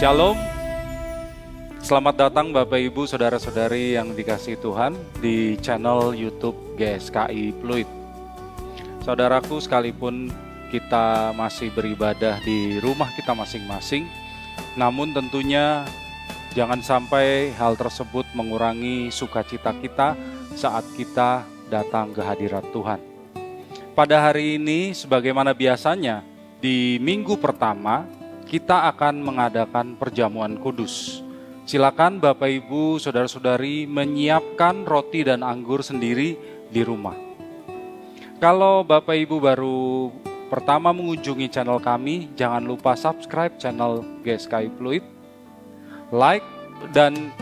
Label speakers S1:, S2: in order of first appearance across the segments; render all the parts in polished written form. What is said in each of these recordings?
S1: Shalom, selamat datang Bapak Ibu Saudara-saudari yang dikasihi Tuhan di channel YouTube GSKI Pluit. Saudaraku, sekalipun kita masih beribadah di rumah kita masing-masing, namun tentunya jangan sampai hal tersebut mengurangi sukacita kita saat kita datang ke hadirat Tuhan. Pada hari ini, sebagaimana biasanya, di minggu pertama, kita akan mengadakan perjamuan kudus. Silakan Bapak Ibu, Saudara-saudari menyiapkan roti dan anggur sendiri di rumah. Kalau Bapak Ibu baru pertama mengunjungi channel kami, jangan lupa subscribe channel GSKI Pluit, like dan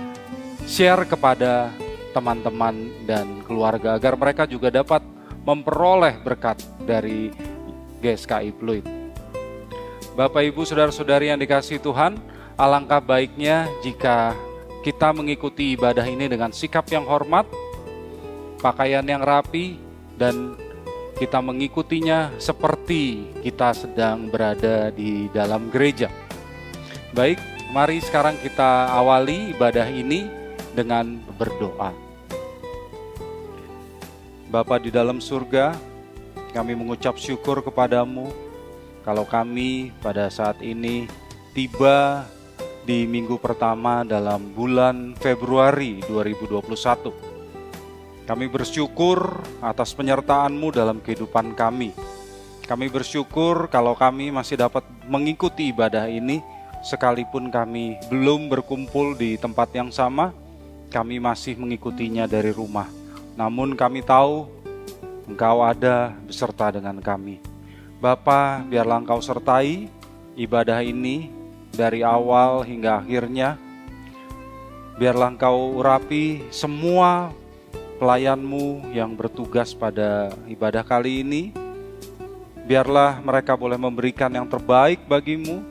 S1: share kepada teman-teman dan keluarga agar mereka juga dapat memperoleh berkat dari GSKI Pluit. Bapak Ibu Saudara-saudari yang dikasihi Tuhan, alangkah baiknya jika kita mengikuti ibadah ini dengan sikap yang hormat, pakaian yang rapi, dan kita mengikutinya seperti kita sedang berada di dalam gereja. Baik, mari sekarang kita awali ibadah ini dengan berdoa. Bapa di dalam surga, kami mengucap syukur kepadamu kalau kami pada saat ini tiba di minggu pertama dalam bulan Februari 2021. Kami bersyukur atas penyertaan-Mu dalam kehidupan kami. Kami bersyukur kalau kami masih dapat mengikuti ibadah ini, sekalipun kami belum berkumpul di tempat yang sama, kami masih mengikutinya dari rumah. Namun kami tahu Engkau ada beserta dengan kami. Bapa, biarlah Engkau sertai ibadah ini dari awal hingga akhirnya. Biarlah Engkau urapi semua pelayan-Mu yang bertugas pada ibadah kali ini. Biarlah mereka boleh memberikan yang terbaik bagi-Mu,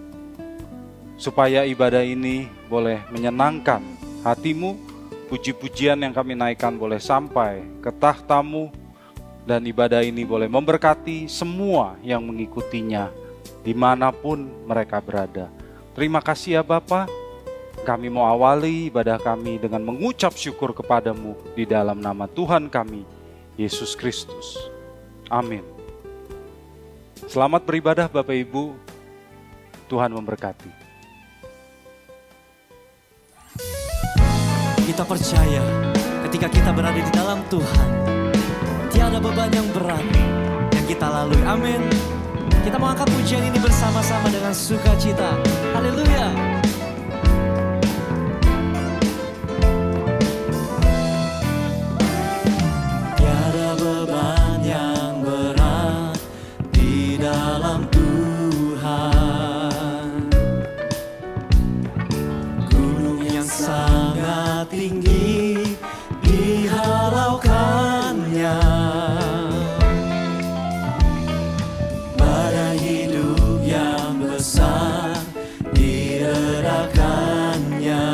S1: supaya ibadah ini boleh menyenangkan hati-Mu. Puji-pujian yang kami naikkan boleh sampai ke tahta-Mu, dan ibadah ini boleh memberkati semua yang mengikutinya dimanapun mereka berada. Terima kasih ya Bapa. Kami mau awali ibadah kami dengan mengucap syukur kepadamu di dalam nama Tuhan kami, Yesus Kristus. Amin. Selamat beribadah Bapak Ibu. Tuhan memberkati.
S2: Kita percaya ketika kita berada di dalam Tuhan, tiada beban yang berat yang kita lalui. Amin. Kita mau angkat pujian ini bersama-sama dengan sukacita. Haleluya. Tiada beban yang berat di dalam Tuhan. Gunung yang sangat tinggi dihalaukannya, badai hidup yang besar diredakannya,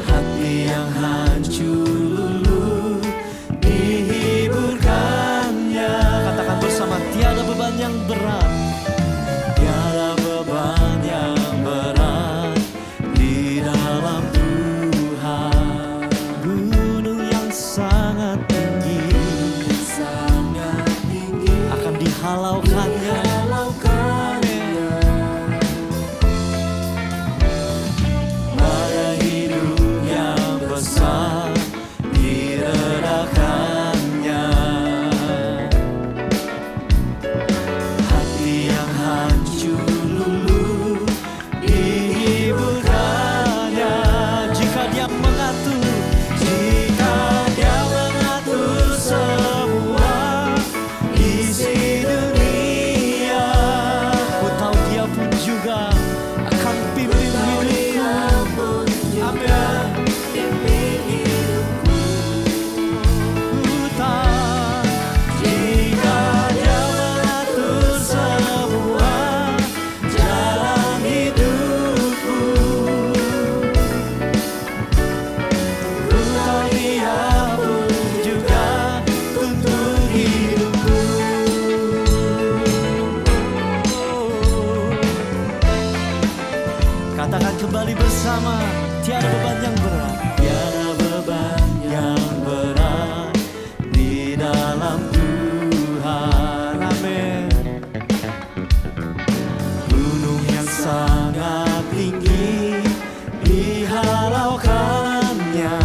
S2: hati yang hancur luluh dihiburkannya. Katakan bersama, tiada beban yang berat, tiada beban yang berat di dalam bersama. Tiada beban yang berat, tiada beban yang berat di dalam Tuhan. Amin. Gunung yang sangat tinggi dihalaukannya,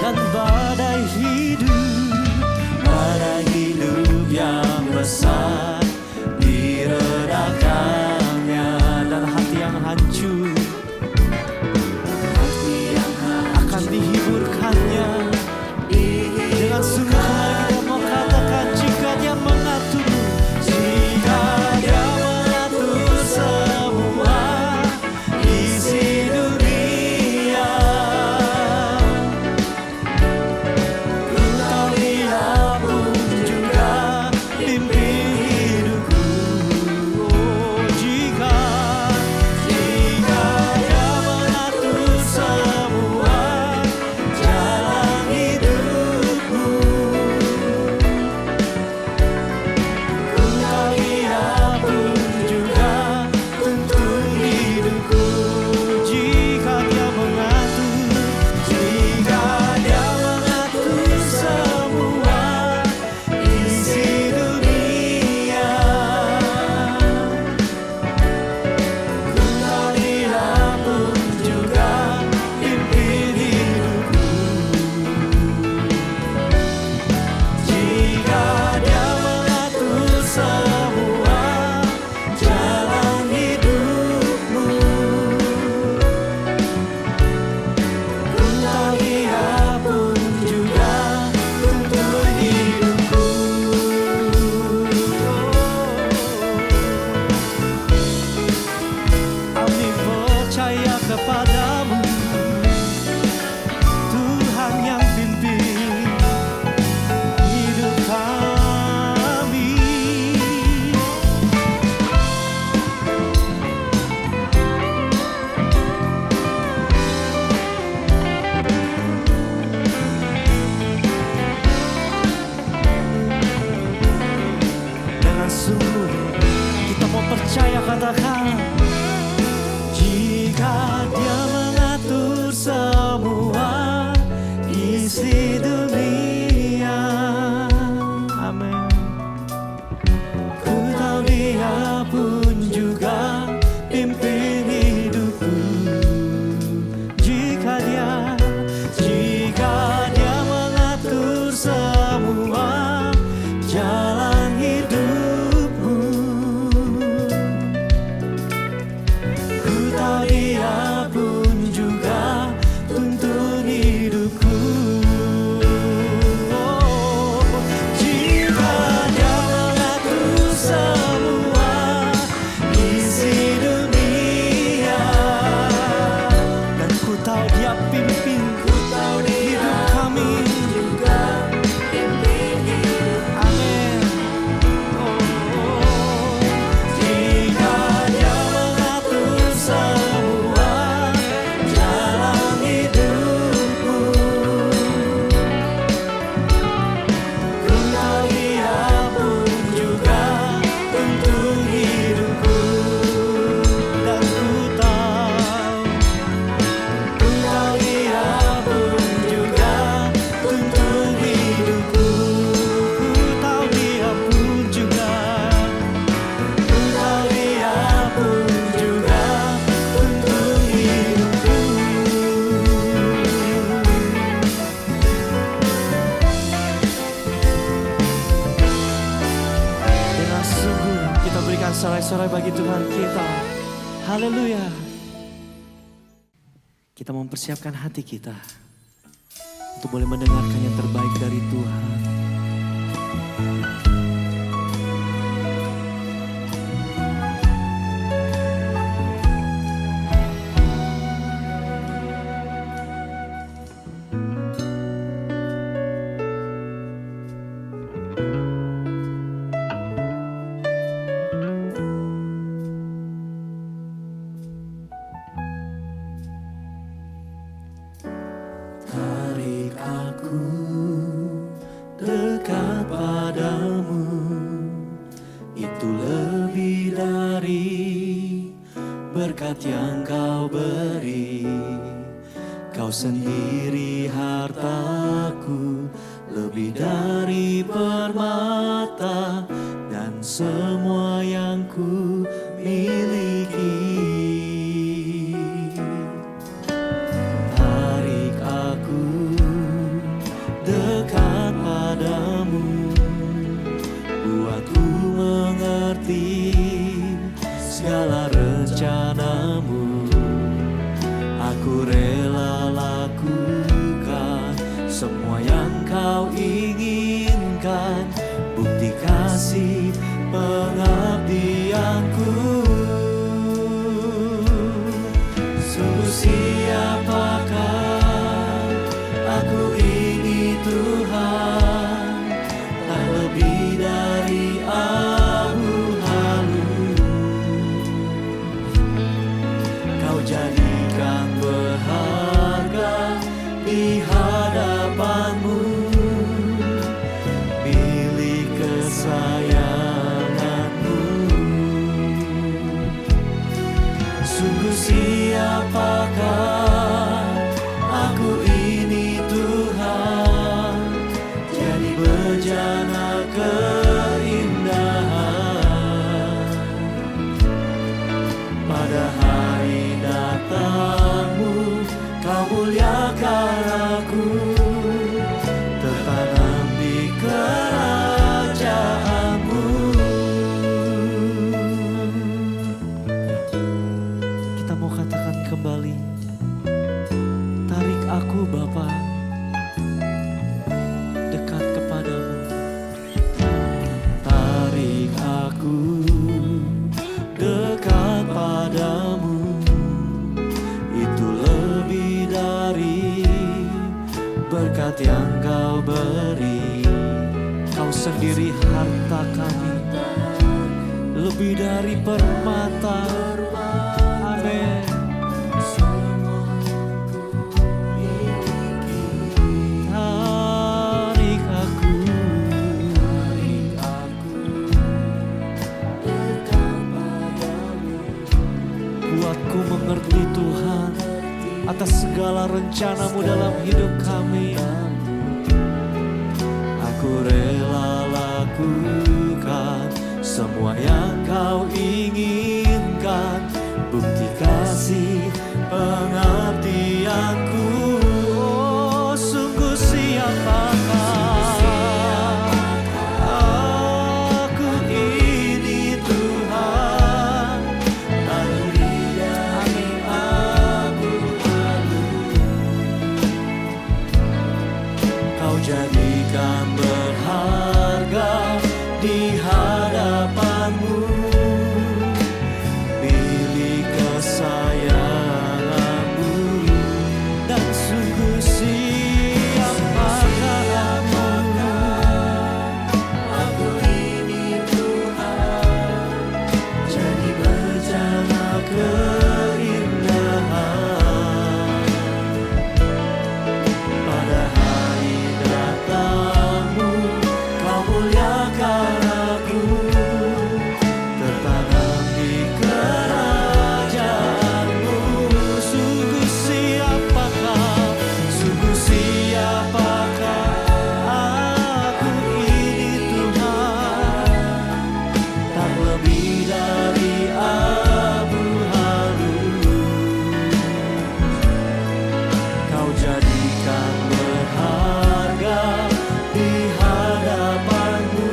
S2: dan badai hidup yang besar diredakannya, dan hati yang hancur akan dihiburkannya. Dengan sungguh mari kita mau katakan, jika Dia mengatur, jika Dia mengatur semua isi dunia, ku tahu Dia pun juga pimpin hidupku. Oh, jika Dia mengatur semua jalan hidupku, ku tahu Dia pun juga tuntun hidupku. Jika Dia mengatur, jika Dia mengatur semua isi dunia, ku tahu Dia pun juga pimpin hidupku. Jika Dia mengatur semua jalan hidupmu, ku tahu Dia pun juga tuntun hidupku. Kami percaya kepadamu, Tuhan yang pimpin hidup kami. Dengan sungguh kita mau percaya, katakan, jika Dia mengatur semua isi dunia. Amin. Ku tahu Dia pun juga pimpin hidupku. Jika Dia mengatur semua jalan hidupmu, ku tahu Dia pun juga tuntun hidupku. Oh, jika Dia mengatur semua isi dunia, dan ku tahu Dia pimpin hidup kami. Amin. Jika Dia mengatur semua jalan hidupmu, ku tahu Dia pun juga tuntun hidupku. Dan ku tahu Dia pun juga tuntun hidupku. Ku tahu Dia pun juga, ku tahu Dia pun juga tuntun hidupku. Dengan sungguh kita berikan sorai-sorai bagi Tuhan kita. Haleluya. Kita mempersiapkan hati kita untuk boleh mendengarkan yang terbaik dari Tuhan. Tarik aku dekat padamu, itu lebih dari berkat yang Kau beri. Kau sendiri hartaku, lebih dari permata dan semua yang ku miliki. Tarik aku dekat padamu, buatku mengerti segala rencanamu. Aku rela lakukan semua yang kau inginkan, bukti kasih pengabdianku. Sungguh siapakah aku ini Tuhan, tak lebih dari abu halu. Kau jadikan berharga di hadapanmu, milik kesayanganmu. Sungguh siapakah aku ini Tuhan, jadi bejana keindahan. Pada hari datangmu kau muliakan aku, tertanam di kerajaanmu. Kita mau katakan kembali, tarik aku Bapa dekat kepadamu. Tarik aku dekat padamu, itu lebih dari berkat yang kau beri. Kau sendiri harta kami, lebih dari permata. Amin. Tarik aku dekat padamu, buatku mengerti Tuhan atas segala rencanamu dalam hidup kami. Aku rela lakukan semua yang kau inginkan, bukti kasih pengabdianku. Oh, sungguh siapakah aku ini Tuhan, tak lebih dari abu halu. Kau jadikan berharga di hadapanmu, milik kesayanganmu. Dan sungguh siapakah aku ini Tuhan, jadi bejana keindahan. Pada hari datangmu kau muliakan aku, tertanam di kerajaanmu. Sungguh siapakah aku ini Tuhan, tak lebih dari abu halu. Kau jadikan berharga di hadapanmu,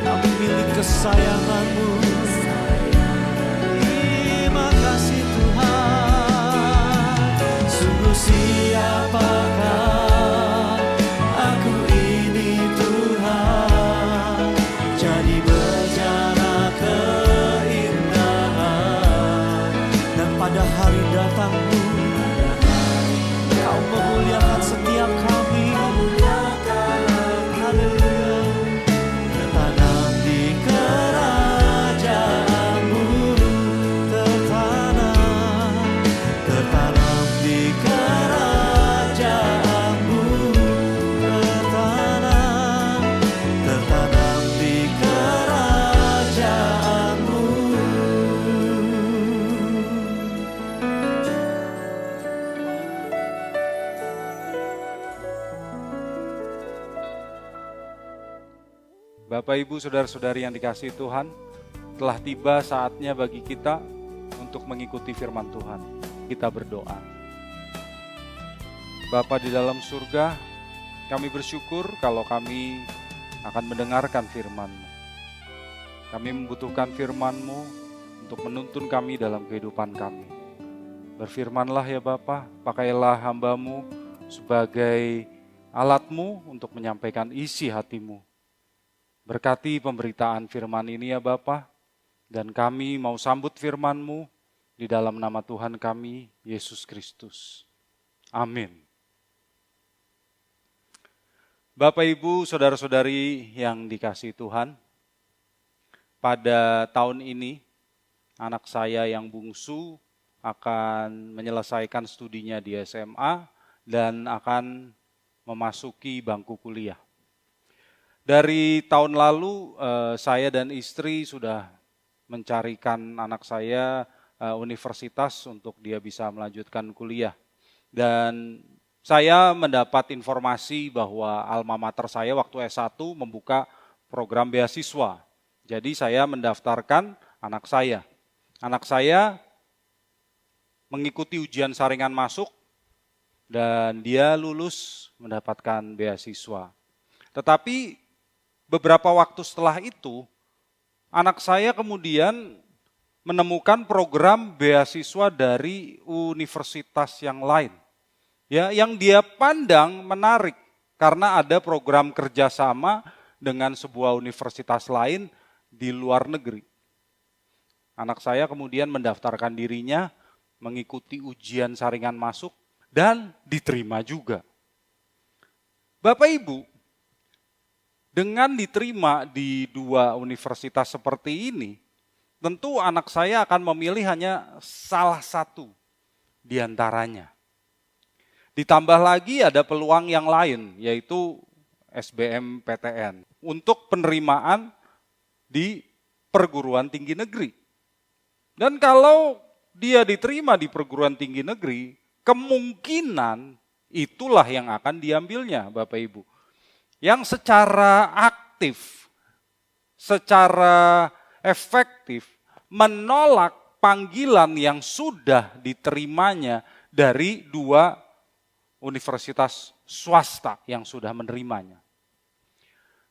S2: kami milik kesayanganmu. Terima kasih Tuhan. Sungguh siapakah aku ini Tuhan, jadi bejana keindahan. Dan pada hari datangmu kau memuliakan setiap kami. Haleluya. Tertanam di kerajaanmu, tertanam di kerajaanmu.
S1: Bapak, Ibu, saudara-saudari yang dikasihi Tuhan, telah tiba saatnya bagi kita untuk mengikuti firman Tuhan. Kita berdoa. Bapa di dalam surga, kami bersyukur kalau kami akan mendengarkan firman-Mu. Kami membutuhkan firman-Mu untuk menuntun kami dalam kehidupan kami. Berfirmanlah ya Bapa, pakailah hamba-Mu sebagai alat-Mu untuk menyampaikan isi hati-Mu. Berkati pemberitaan firman ini ya Bapa, dan kami mau sambut firman-Mu di dalam nama Tuhan kami, Yesus Kristus. Amin. Bapak, Ibu, saudara-saudari yang dikasihi Tuhan, pada tahun ini anak saya yang bungsu akan menyelesaikan studinya di SMA dan akan memasuki bangku kuliah. Dari tahun lalu saya dan istri sudah mencarikan anak saya universitas untuk dia bisa melanjutkan kuliah. Dan saya mendapat informasi bahwa alma mater saya waktu S1 membuka program beasiswa. Jadi saya mendaftarkan anak saya. Anak saya mengikuti ujian saringan masuk dan dia lulus mendapatkan beasiswa. Tetapi beberapa waktu setelah itu, anak saya kemudian menemukan program beasiswa dari universitas yang lain. Ya, yang dia pandang menarik karena ada program kerjasama dengan sebuah universitas lain di luar negeri. Anak saya kemudian mendaftarkan dirinya, mengikuti ujian saringan masuk, dan diterima juga. Bapak Ibu, dengan diterima di 2 universitas seperti ini, tentu anak saya akan memilih hanya salah satu di antaranya. Ditambah lagi ada peluang yang lain, yaitu SBMPTN, untuk penerimaan di perguruan tinggi negeri. Dan kalau dia diterima di perguruan tinggi negeri, kemungkinan itulah yang akan diambilnya, Bapak Ibu. Yang secara aktif, secara efektif menolak panggilan yang sudah diterimanya dari 2 universitas swasta yang sudah menerimanya.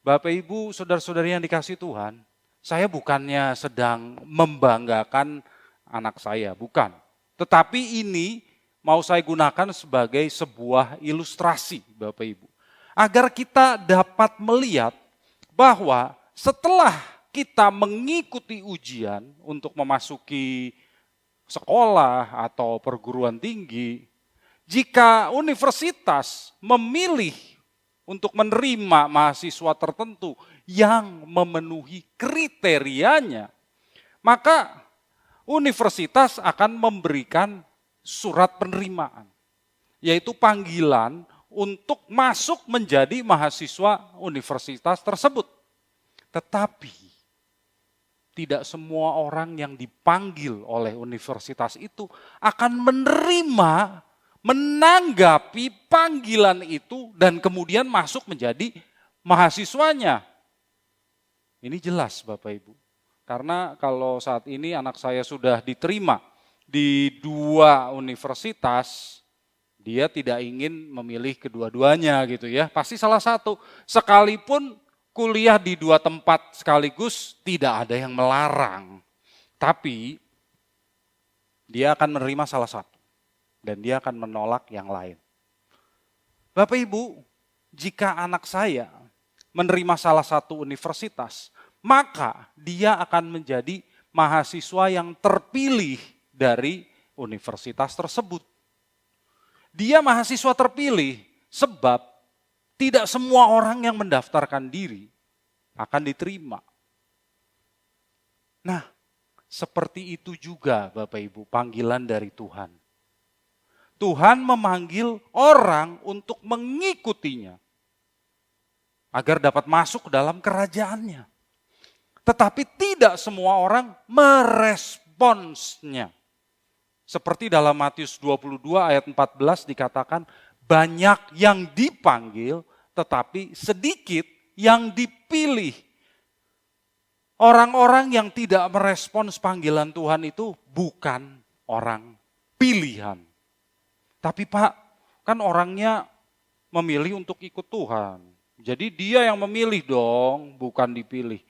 S1: Bapak, Ibu, saudara-saudari yang dikasihi Tuhan, saya bukannya sedang membanggakan anak saya, bukan. Tetapi ini mau saya gunakan sebagai sebuah ilustrasi, Bapak Ibu. Agar kita dapat melihat bahwa setelah kita mengikuti ujian untuk memasuki sekolah atau perguruan tinggi, jika universitas memilih untuk menerima mahasiswa tertentu yang memenuhi kriterianya, maka universitas akan memberikan surat penerimaan, yaitu panggilan untuk masuk menjadi mahasiswa universitas tersebut. Tetapi tidak semua orang yang dipanggil oleh universitas itu akan menerima, menanggapi panggilan itu dan kemudian masuk menjadi mahasiswanya. Ini jelas Bapak Ibu. Karena kalau saat ini anak saya sudah diterima di 2 universitas, dia tidak ingin memilih kedua-duanya gitu ya. Pasti salah satu. Sekalipun kuliah di 2 tempat sekaligus tidak ada yang melarang. Tapi dia akan menerima salah satu. Dan dia akan menolak yang lain. Bapak Ibu, jika anak saya menerima salah satu universitas, maka dia akan menjadi mahasiswa yang terpilih dari universitas tersebut. Dia mahasiswa terpilih sebab tidak semua orang yang mendaftarkan diri akan diterima. Nah, seperti itu juga Bapak Ibu panggilan dari Tuhan. Tuhan memanggil orang untuk mengikutinya agar dapat masuk dalam kerajaannya. Tetapi tidak semua orang meresponsnya. Seperti dalam Matius 22 ayat 14 dikatakan, banyak yang dipanggil tetapi sedikit yang dipilih. Orang-orang yang tidak merespons panggilan Tuhan itu bukan orang pilihan. Tapi Pak, kan orangnya memilih untuk ikut Tuhan. Jadi dia yang memilih dong, bukan dipilih.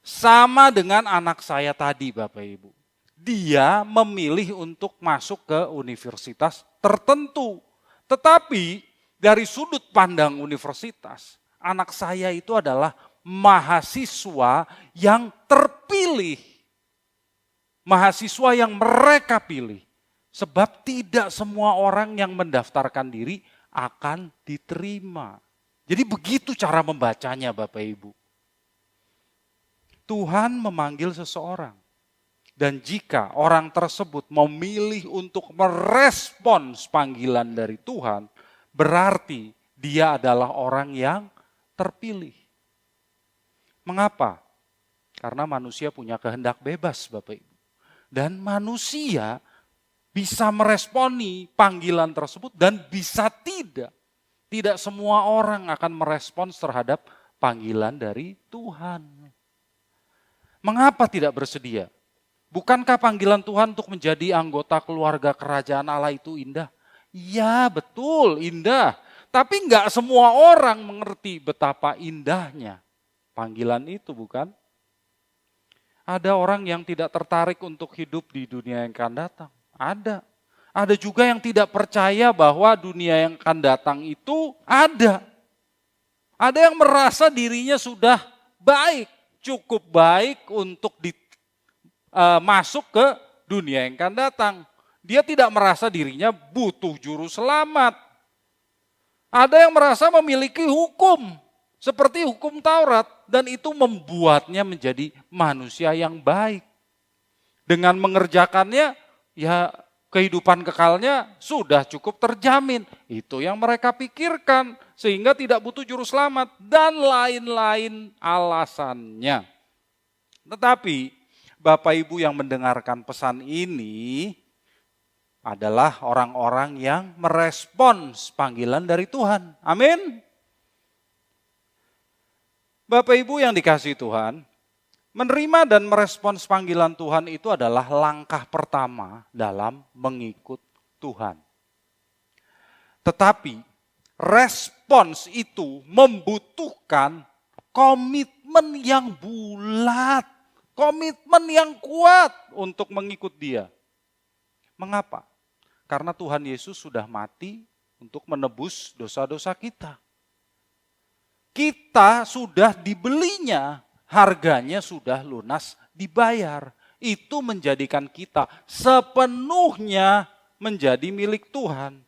S1: Sama dengan anak saya tadi Bapak Ibu. Dia memilih untuk masuk ke universitas tertentu. Tetapi dari sudut pandang universitas, anak saya itu adalah mahasiswa yang terpilih. Mahasiswa yang mereka pilih. Sebab tidak semua orang yang mendaftarkan diri akan diterima. Jadi begitu cara membacanya Bapak Ibu. Tuhan memanggil seseorang. Dan jika orang tersebut memilih untuk merespons panggilan dari Tuhan, berarti dia adalah orang yang terpilih. Mengapa? Karena manusia punya kehendak bebas Bapak Ibu. Dan manusia bisa meresponi panggilan tersebut dan bisa tidak. Tidak semua orang akan merespons terhadap panggilan dari Tuhan. Mengapa tidak bersedia? Bukankah panggilan Tuhan untuk menjadi anggota keluarga kerajaan Allah itu indah? Ya betul indah. Tapi enggak semua orang mengerti betapa indahnya panggilan itu bukan? Ada orang yang tidak tertarik untuk hidup di dunia yang akan datang. Ada. Ada juga yang tidak percaya bahwa dunia yang akan datang itu ada. Ada yang merasa dirinya sudah baik, cukup baik untuk masuk ke dunia yang akan datang. Dia tidak merasa dirinya butuh juru selamat. Ada yang merasa memiliki hukum, seperti hukum Taurat, dan itu membuatnya menjadi manusia yang baik. Dengan mengerjakannya, ya kehidupan kekalnya sudah cukup terjamin. Itu yang mereka pikirkan, sehingga tidak butuh juru selamat, dan lain-lain alasannya. Tetapi Bapak Ibu yang mendengarkan pesan ini adalah orang-orang yang merespons panggilan dari Tuhan. Amin. Bapak Ibu yang dikasihi Tuhan, menerima dan merespons panggilan Tuhan itu adalah langkah pertama dalam mengikut Tuhan. Tetapi respons itu membutuhkan komitmen yang bulat. Komitmen yang kuat untuk mengikut Dia. Mengapa? Karena Tuhan Yesus sudah mati untuk menebus dosa-dosa kita. Kita sudah dibelinya, harganya sudah lunas dibayar. Itu menjadikan kita sepenuhnya menjadi milik Tuhan.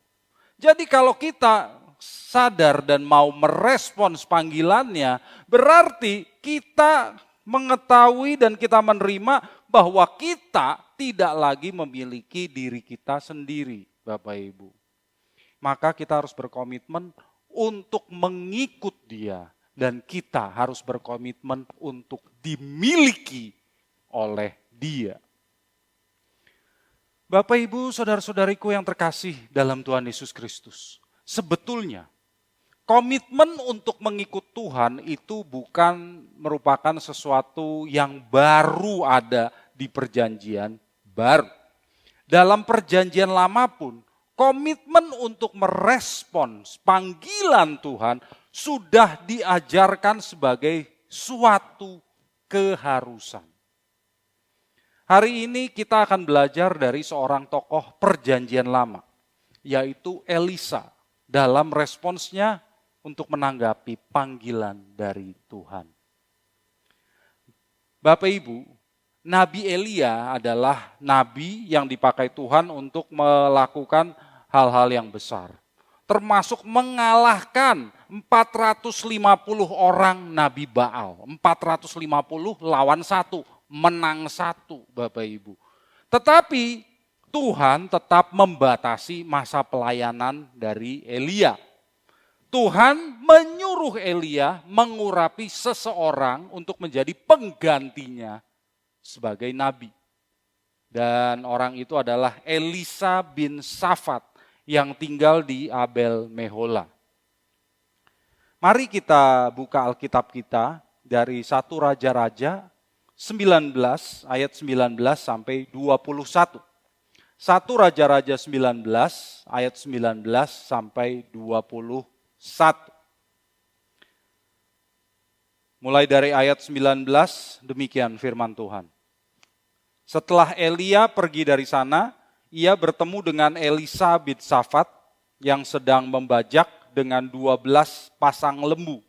S1: Jadi kalau kita sadar dan mau merespons panggilannya, berarti kita mengetahui dan kita menerima bahwa kita tidak lagi memiliki diri kita sendiri, Bapak Ibu. Maka kita harus berkomitmen untuk mengikut Dia dan kita harus berkomitmen untuk dimiliki oleh Dia. Bapak Ibu, saudara-saudariku yang terkasih dalam Tuhan Yesus Kristus, sebetulnya komitmen untuk mengikut Tuhan itu bukan merupakan sesuatu yang baru ada di perjanjian baru. Dalam perjanjian lama pun, komitmen untuk merespons panggilan Tuhan sudah diajarkan sebagai suatu keharusan. Hari ini kita akan belajar dari seorang tokoh perjanjian lama, yaitu Elisa, dalam responsnya untuk menanggapi panggilan dari Tuhan. Bapak Ibu, Nabi Elia adalah nabi yang dipakai Tuhan untuk melakukan hal-hal yang besar. Termasuk mengalahkan 450 orang Nabi Baal. 450 lawan 1, menang 1 Bapak Ibu. Tetapi Tuhan tetap membatasi masa pelayanan dari Elia. Tuhan menyuruh Elia mengurapi seseorang untuk menjadi penggantinya sebagai nabi. Dan orang itu adalah Elisa bin Safat yang tinggal di Abel Mehola. Mari kita buka Alkitab kita dari 1 Raja-Raja 19 ayat 19 sampai 21. 1 Raja-Raja 19 ayat 19 sampai 21. Mulai dari ayat 19, demikian firman Tuhan. Setelah Elia pergi dari sana, ia bertemu dengan Elisa bin Safat yang sedang membajak dengan 12 pasang lembu,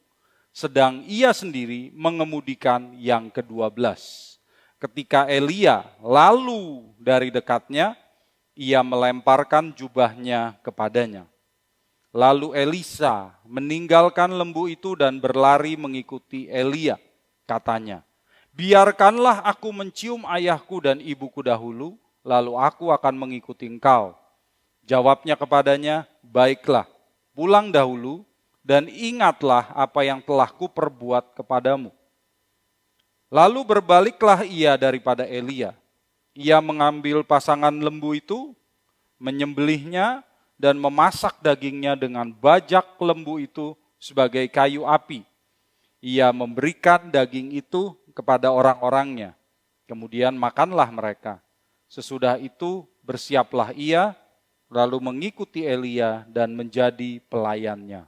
S1: sedang ia sendiri mengemudikan yang ke-12. Ketika Elia lalu dari dekatnya, ia melemparkan jubahnya kepadanya. Lalu Elisa meninggalkan lembu itu dan berlari mengikuti Elia. Katanya, biarkanlah aku mencium ayahku dan ibuku dahulu, lalu aku akan mengikuti engkau. Jawabnya kepadanya, baiklah, pulang dahulu dan ingatlah apa yang telah kuperbuat kepadamu. Lalu berbaliklah ia daripada Elia. Ia mengambil pasangan lembu itu, menyembelihnya, dan memasak dagingnya dengan bajak lembu itu sebagai kayu api. Ia memberikan daging itu kepada orang-orangnya. Kemudian makanlah mereka. Sesudah itu bersiaplah ia, lalu mengikuti Elia dan menjadi pelayannya.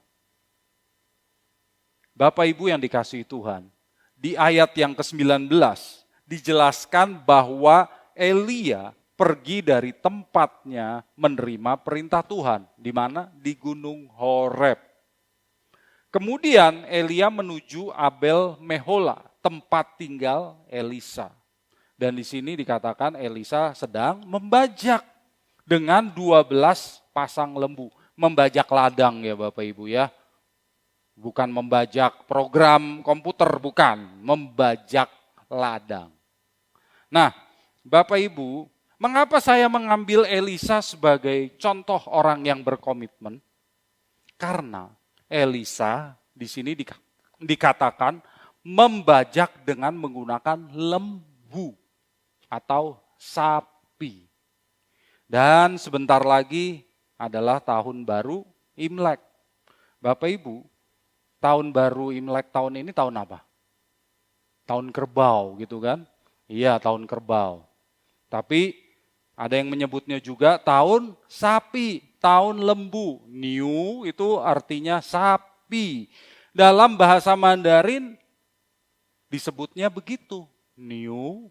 S1: Bapak Ibu yang dikasihi Tuhan, di ayat yang ke-19 dijelaskan bahwa Elia pergi dari tempatnya menerima perintah Tuhan. Di mana? Di Gunung Horeb. Kemudian Elia menuju Abel Mehola, tempat tinggal Elisa. Dan di sini dikatakan Elisa sedang membajak dengan 12 pasang lembu. Membajak ladang ya Bapak Ibu ya. Bukan membajak program komputer, bukan. Membajak ladang. Nah, Bapak Ibu, mengapa saya mengambil Elisa sebagai contoh orang yang berkomitmen? Karena Elisa di sini dikatakan membajak dengan menggunakan lembu atau sapi. Dan sebentar lagi adalah tahun baru Imlek. Bapak Ibu, tahun baru Imlek tahun ini tahun apa? Tahun kerbau gitu kan? Iya, tahun kerbau. Tapi ada yang menyebutnya juga tahun sapi, tahun lembu. Niu itu artinya sapi. Dalam bahasa Mandarin disebutnya begitu, Niu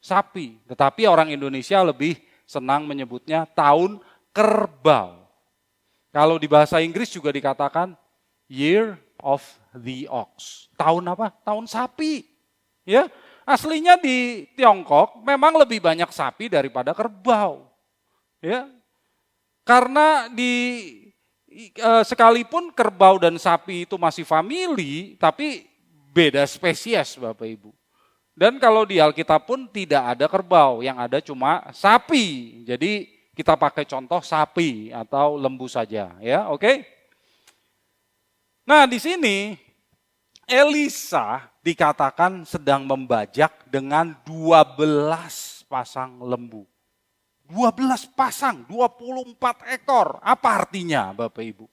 S1: sapi. Tetapi orang Indonesia lebih senang menyebutnya tahun kerbau. Kalau di bahasa Inggris juga dikatakan Year of the Ox. Tahun apa? Tahun sapi. Ya. Aslinya di Tiongkok memang lebih banyak sapi daripada kerbau. Ya. Karena sekalipun kerbau dan sapi itu masih famili, tapi beda spesies Bapak Ibu. Dan kalau di Alkitab pun tidak ada kerbau, yang ada cuma sapi. Jadi kita pakai contoh sapi atau lembu saja, ya, oke? Nah, di sini Elisa dikatakan sedang membajak dengan 12 pasang lembu. 12 pasang, 24 ekor. Apa artinya Bapak Ibu?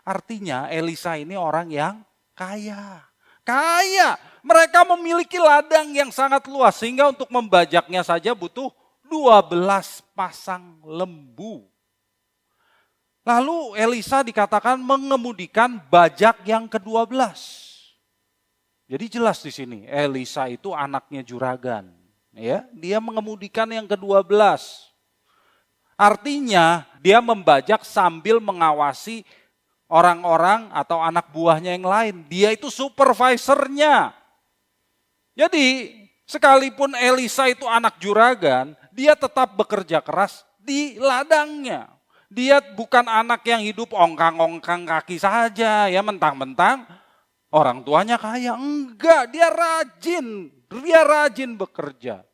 S1: Artinya Elisa ini orang yang kaya. Kaya. Mereka memiliki ladang yang sangat luas sehingga untuk membajaknya saja butuh 12 pasang lembu. Lalu Elisa dikatakan mengemudikan bajak yang ke-12. Jadi jelas di sini, Elisa itu anaknya juragan. Ya, dia mengemudikan yang ke-12. Artinya dia membajak sambil mengawasi orang-orang atau anak buahnya yang lain. Dia itu supervisornya. Jadi sekalipun Elisa itu anak juragan, dia tetap bekerja keras di ladangnya. Dia bukan anak yang hidup ongkang-ongkang kaki saja, ya mentang-mentang orang tuanya kaya. Enggak, dia rajin bekerja.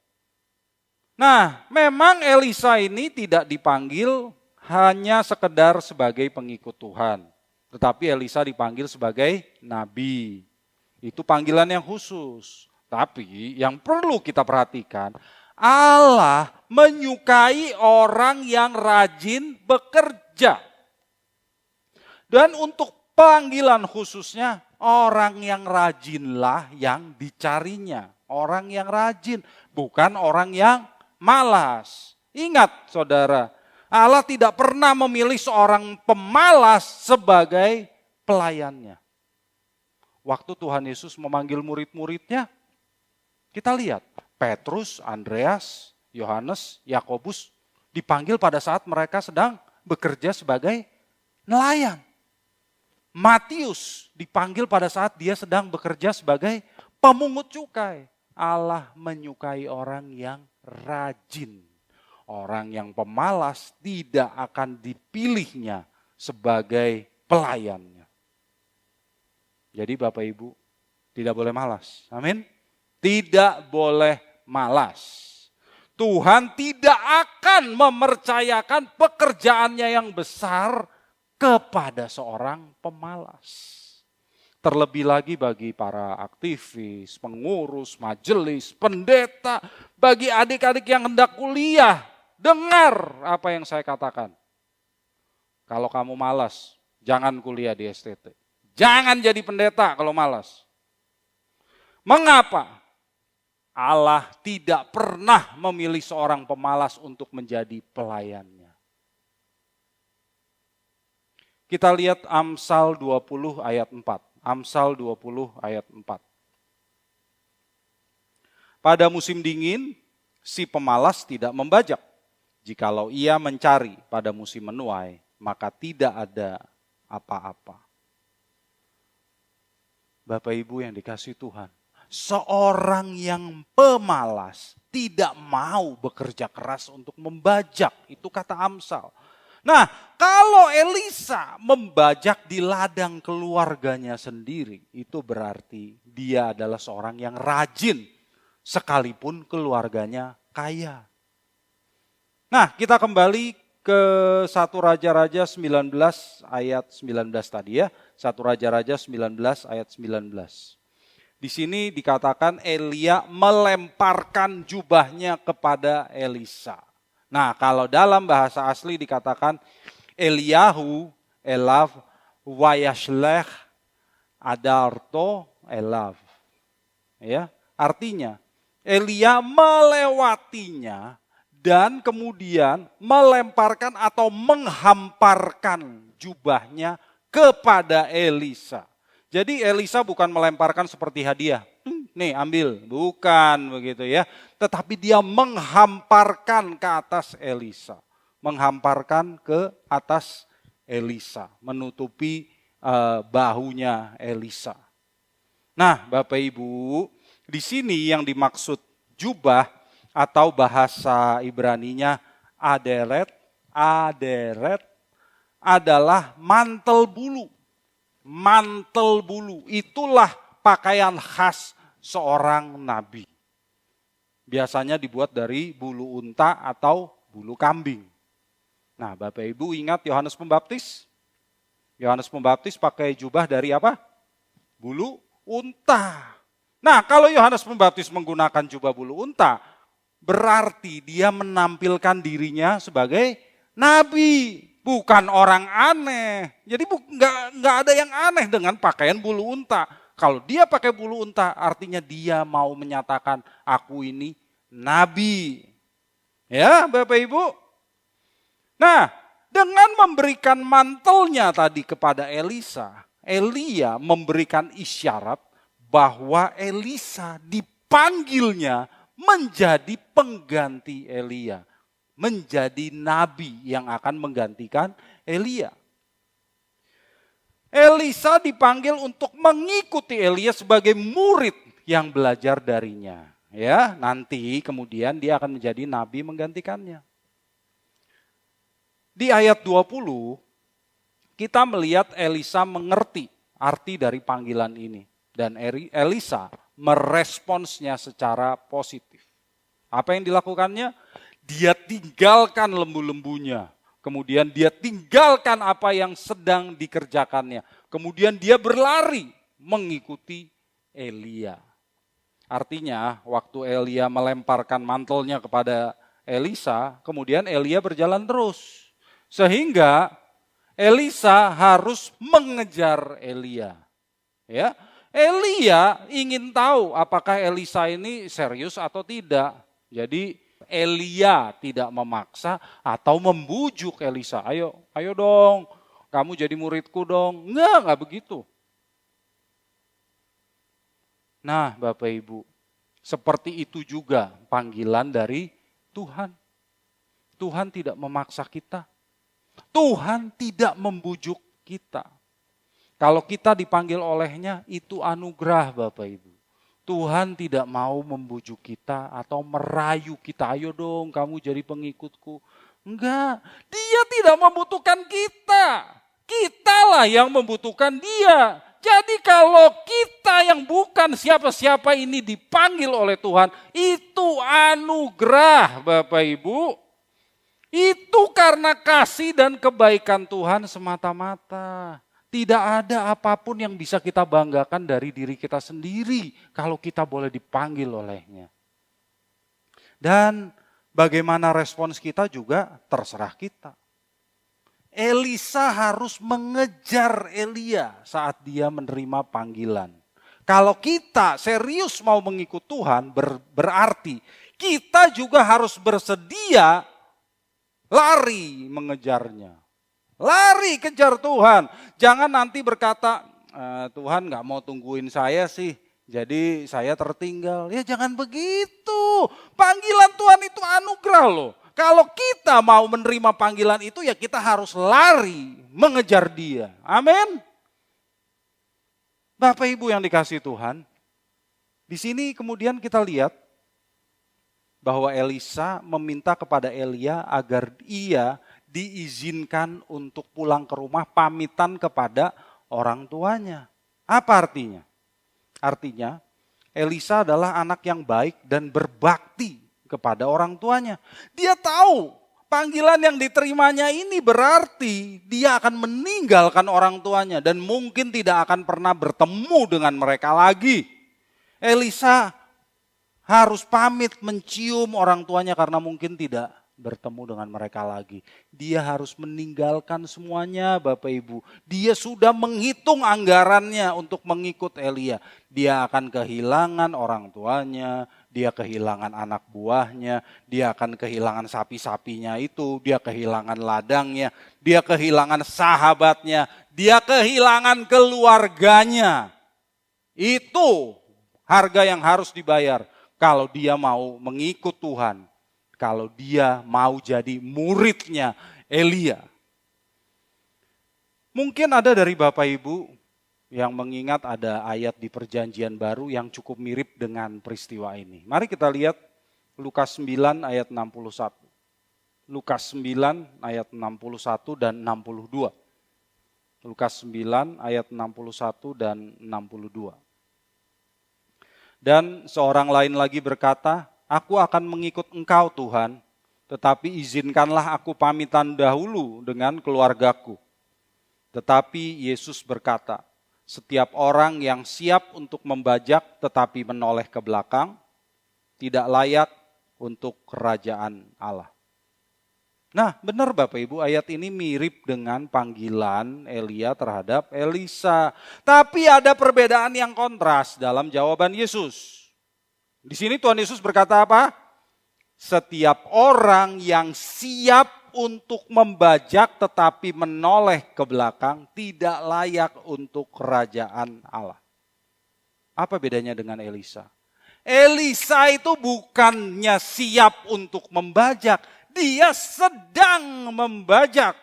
S1: Nah, memang Elisa ini tidak dipanggil hanya sekedar sebagai pengikut Tuhan. Tetapi Elisa dipanggil sebagai nabi. Itu panggilan yang khusus. Tapi yang perlu kita perhatikan, Allah menyukai orang yang rajin bekerja. Dan untuk panggilan khususnya, orang yang rajinlah yang dicarinya. orang yang rajin, bukan orang yang malas. Ingat saudara, Allah tidak pernah memilih seorang pemalas sebagai pelayannya. Waktu Tuhan Yesus memanggil murid-muridnya, kita lihat Petrus, Andreas, Yohanes, Yakobus dipanggil pada saat mereka sedang bekerja sebagai nelayan. Matius dipanggil pada saat dia sedang bekerja sebagai pemungut cukai. Allah menyukai orang yang rajin. Orang yang pemalas tidak akan dipilihnya sebagai pelayannya. Jadi Bapak Ibu tidak boleh malas. Amin. Tidak boleh malas. Tuhan tidak akan mempercayakan pekerjaannya yang besar kepada seorang pemalas. Terlebih lagi bagi para aktivis, pengurus, majelis, pendeta, bagi adik-adik yang hendak kuliah, dengar apa yang saya katakan. Kalau kamu malas, jangan kuliah di STT. Jangan jadi pendeta kalau malas. Mengapa? Allah tidak pernah memilih seorang pemalas untuk menjadi pelayannya. Kita lihat Amsal 20 ayat 4. Amsal 20 ayat 4. Pada musim dingin, si pemalas tidak membajak. Jikalau ia mencari pada musim menuai, maka tidak ada apa-apa. Bapak Ibu yang dikasihi Tuhan, seorang yang pemalas tidak mau bekerja keras untuk membajak. Itu kata Amsal. Nah, kalau Elisa membajak di ladang keluarganya sendiri, itu berarti dia adalah seorang yang rajin, sekalipun keluarganya kaya. Nah, kita kembali ke 1 Raja-Raja 19 ayat 19 tadi ya. 1 Raja-Raja 19 ayat 19. Di sini dikatakan Elia melemparkan jubahnya kepada Elisa. Nah, kalau dalam bahasa asli dikatakan Eliyahu elav wayashlech adarto elav. Ya, artinya Elia melewatinya dan kemudian melemparkan atau menghamparkan jubahnya kepada Elisa. Jadi Elisa bukan melemparkan seperti hadiah. Nih ambil, bukan begitu ya. Tetapi dia menghamparkan ke atas Elisa. Menghamparkan ke atas Elisa. Menutupi bahunya Elisa. Nah Bapak Ibu, di sini yang dimaksud jubah atau bahasa Ibraninya aderet adalah mantel bulu. Mantel bulu, itulah pakaian khas seorang nabi. Biasanya dibuat dari bulu unta atau bulu kambing. Nah, Bapak Ibu ingat Yohanes Pembaptis? Yohanes Pembaptis pakai jubah dari apa? Bulu unta. Nah, kalau Yohanes Pembaptis menggunakan jubah bulu unta, berarti dia menampilkan dirinya sebagai nabi, bukan orang aneh. Jadi nggak ada yang aneh dengan pakaian bulu unta. Kalau dia pakai bulu unta, artinya dia mau menyatakan, aku ini nabi. Ya, Bapak Ibu. Nah, dengan memberikan mantelnya tadi kepada Elisa, Elia memberikan isyarat bahwa Elisa dipanggilnya menjadi pengganti Elia. Menjadi nabi yang akan menggantikan Elia. Elisa dipanggil untuk mengikuti Elia sebagai murid yang belajar darinya. Ya, nanti kemudian dia akan menjadi nabi menggantikannya. Di ayat 20, kita melihat Elisa mengerti arti dari panggilan ini. Dan Elisa meresponsnya secara positif. Apa yang dilakukannya? Dia tinggalkan lembu-lembunya. Kemudian dia tinggalkan apa yang sedang dikerjakannya. Kemudian dia berlari mengikuti Elia. Artinya waktu Elia melemparkan mantelnya kepada Elisa, kemudian Elia berjalan terus. Sehingga Elisa harus mengejar Elia. Ya, Elia ingin tahu apakah Elisa ini serius atau tidak. Jadi Elia tidak memaksa atau membujuk Elisa. Ayo dong, kamu jadi muridku dong. Enggak begitu. Nah Bapak Ibu, seperti itu juga panggilan dari Tuhan. Tuhan tidak memaksa kita. Tuhan tidak membujuk kita. Kalau kita dipanggil olehnya, itu anugerah Bapak Ibu. Tuhan tidak mau membujuk kita atau merayu kita. Ayo dong kamu jadi pengikutku. Enggak, dia tidak membutuhkan kita. Kitalah yang membutuhkan dia. Jadi kalau kita yang bukan siapa-siapa ini dipanggil oleh Tuhan, itu anugerah Bapak Ibu. Itu karena kasih dan kebaikan Tuhan semata-mata. Tidak ada apapun yang bisa kita banggakan dari diri kita sendiri kalau kita boleh dipanggil olehnya. Dan bagaimana respons kita juga terserah kita. Elisa harus mengejar Elia saat dia menerima panggilan. Kalau kita serius mau mengikut Tuhan, berarti kita juga harus bersedia lari mengejarnya. Lari kejar Tuhan. Jangan nanti berkata, Tuhan gak mau tungguin saya sih, jadi saya tertinggal. Ya jangan begitu. Panggilan Tuhan itu anugerah loh. Kalau kita mau menerima panggilan itu ya kita harus lari mengejar dia. Amin. Bapak Ibu yang dikasihi Tuhan, di sini kemudian kita lihat bahwa Elisa meminta kepada Elia agar ia diizinkan untuk pulang ke rumah pamitan kepada orang tuanya. Apa artinya? Artinya Elisa adalah anak yang baik dan berbakti kepada orang tuanya. Dia tahu panggilan yang diterimanya ini berarti dia akan meninggalkan orang tuanya dan mungkin tidak akan pernah bertemu dengan mereka lagi. Elisa harus pamit mencium orang tuanya karena mungkin tidak bertemu dengan mereka lagi. Dia harus meninggalkan semuanya Bapak Ibu. Dia sudah menghitung anggarannya untuk mengikut Elia. Dia akan kehilangan orang tuanya, dia kehilangan anak buahnya, dia akan kehilangan sapi-sapinya itu, dia kehilangan ladangnya, dia kehilangan sahabatnya, dia kehilangan keluarganya. Itu harga yang harus dibayar kalau dia mau mengikut Tuhan. Kalau dia mau jadi muridnya Elia. Mungkin ada dari Bapak Ibu yang mengingat ada ayat di Perjanjian Baru yang cukup mirip dengan peristiwa ini. Mari kita lihat Lukas 9 ayat 61. Lukas 9 ayat 61 dan 62. Lukas 9 ayat 61 dan 62. Dan seorang lain lagi berkata, aku akan mengikut engkau Tuhan, tetapi izinkanlah aku pamitan dahulu dengan keluargaku. Tetapi Yesus berkata, setiap orang yang siap untuk membajak tetapi menoleh ke belakang, tidak layak untuk kerajaan Allah. Nah benar Bapak Ibu, ayat ini mirip dengan panggilan Elia terhadap Elisa. Tapi ada perbedaan yang kontras dalam jawaban Yesus. Di sini Tuhan Yesus berkata apa? Setiap orang yang siap untuk membajak tetapi menoleh ke belakang tidak layak untuk kerajaan Allah. Apa bedanya dengan Elisa? Elisa itu bukannya siap untuk membajak, dia sedang membajak.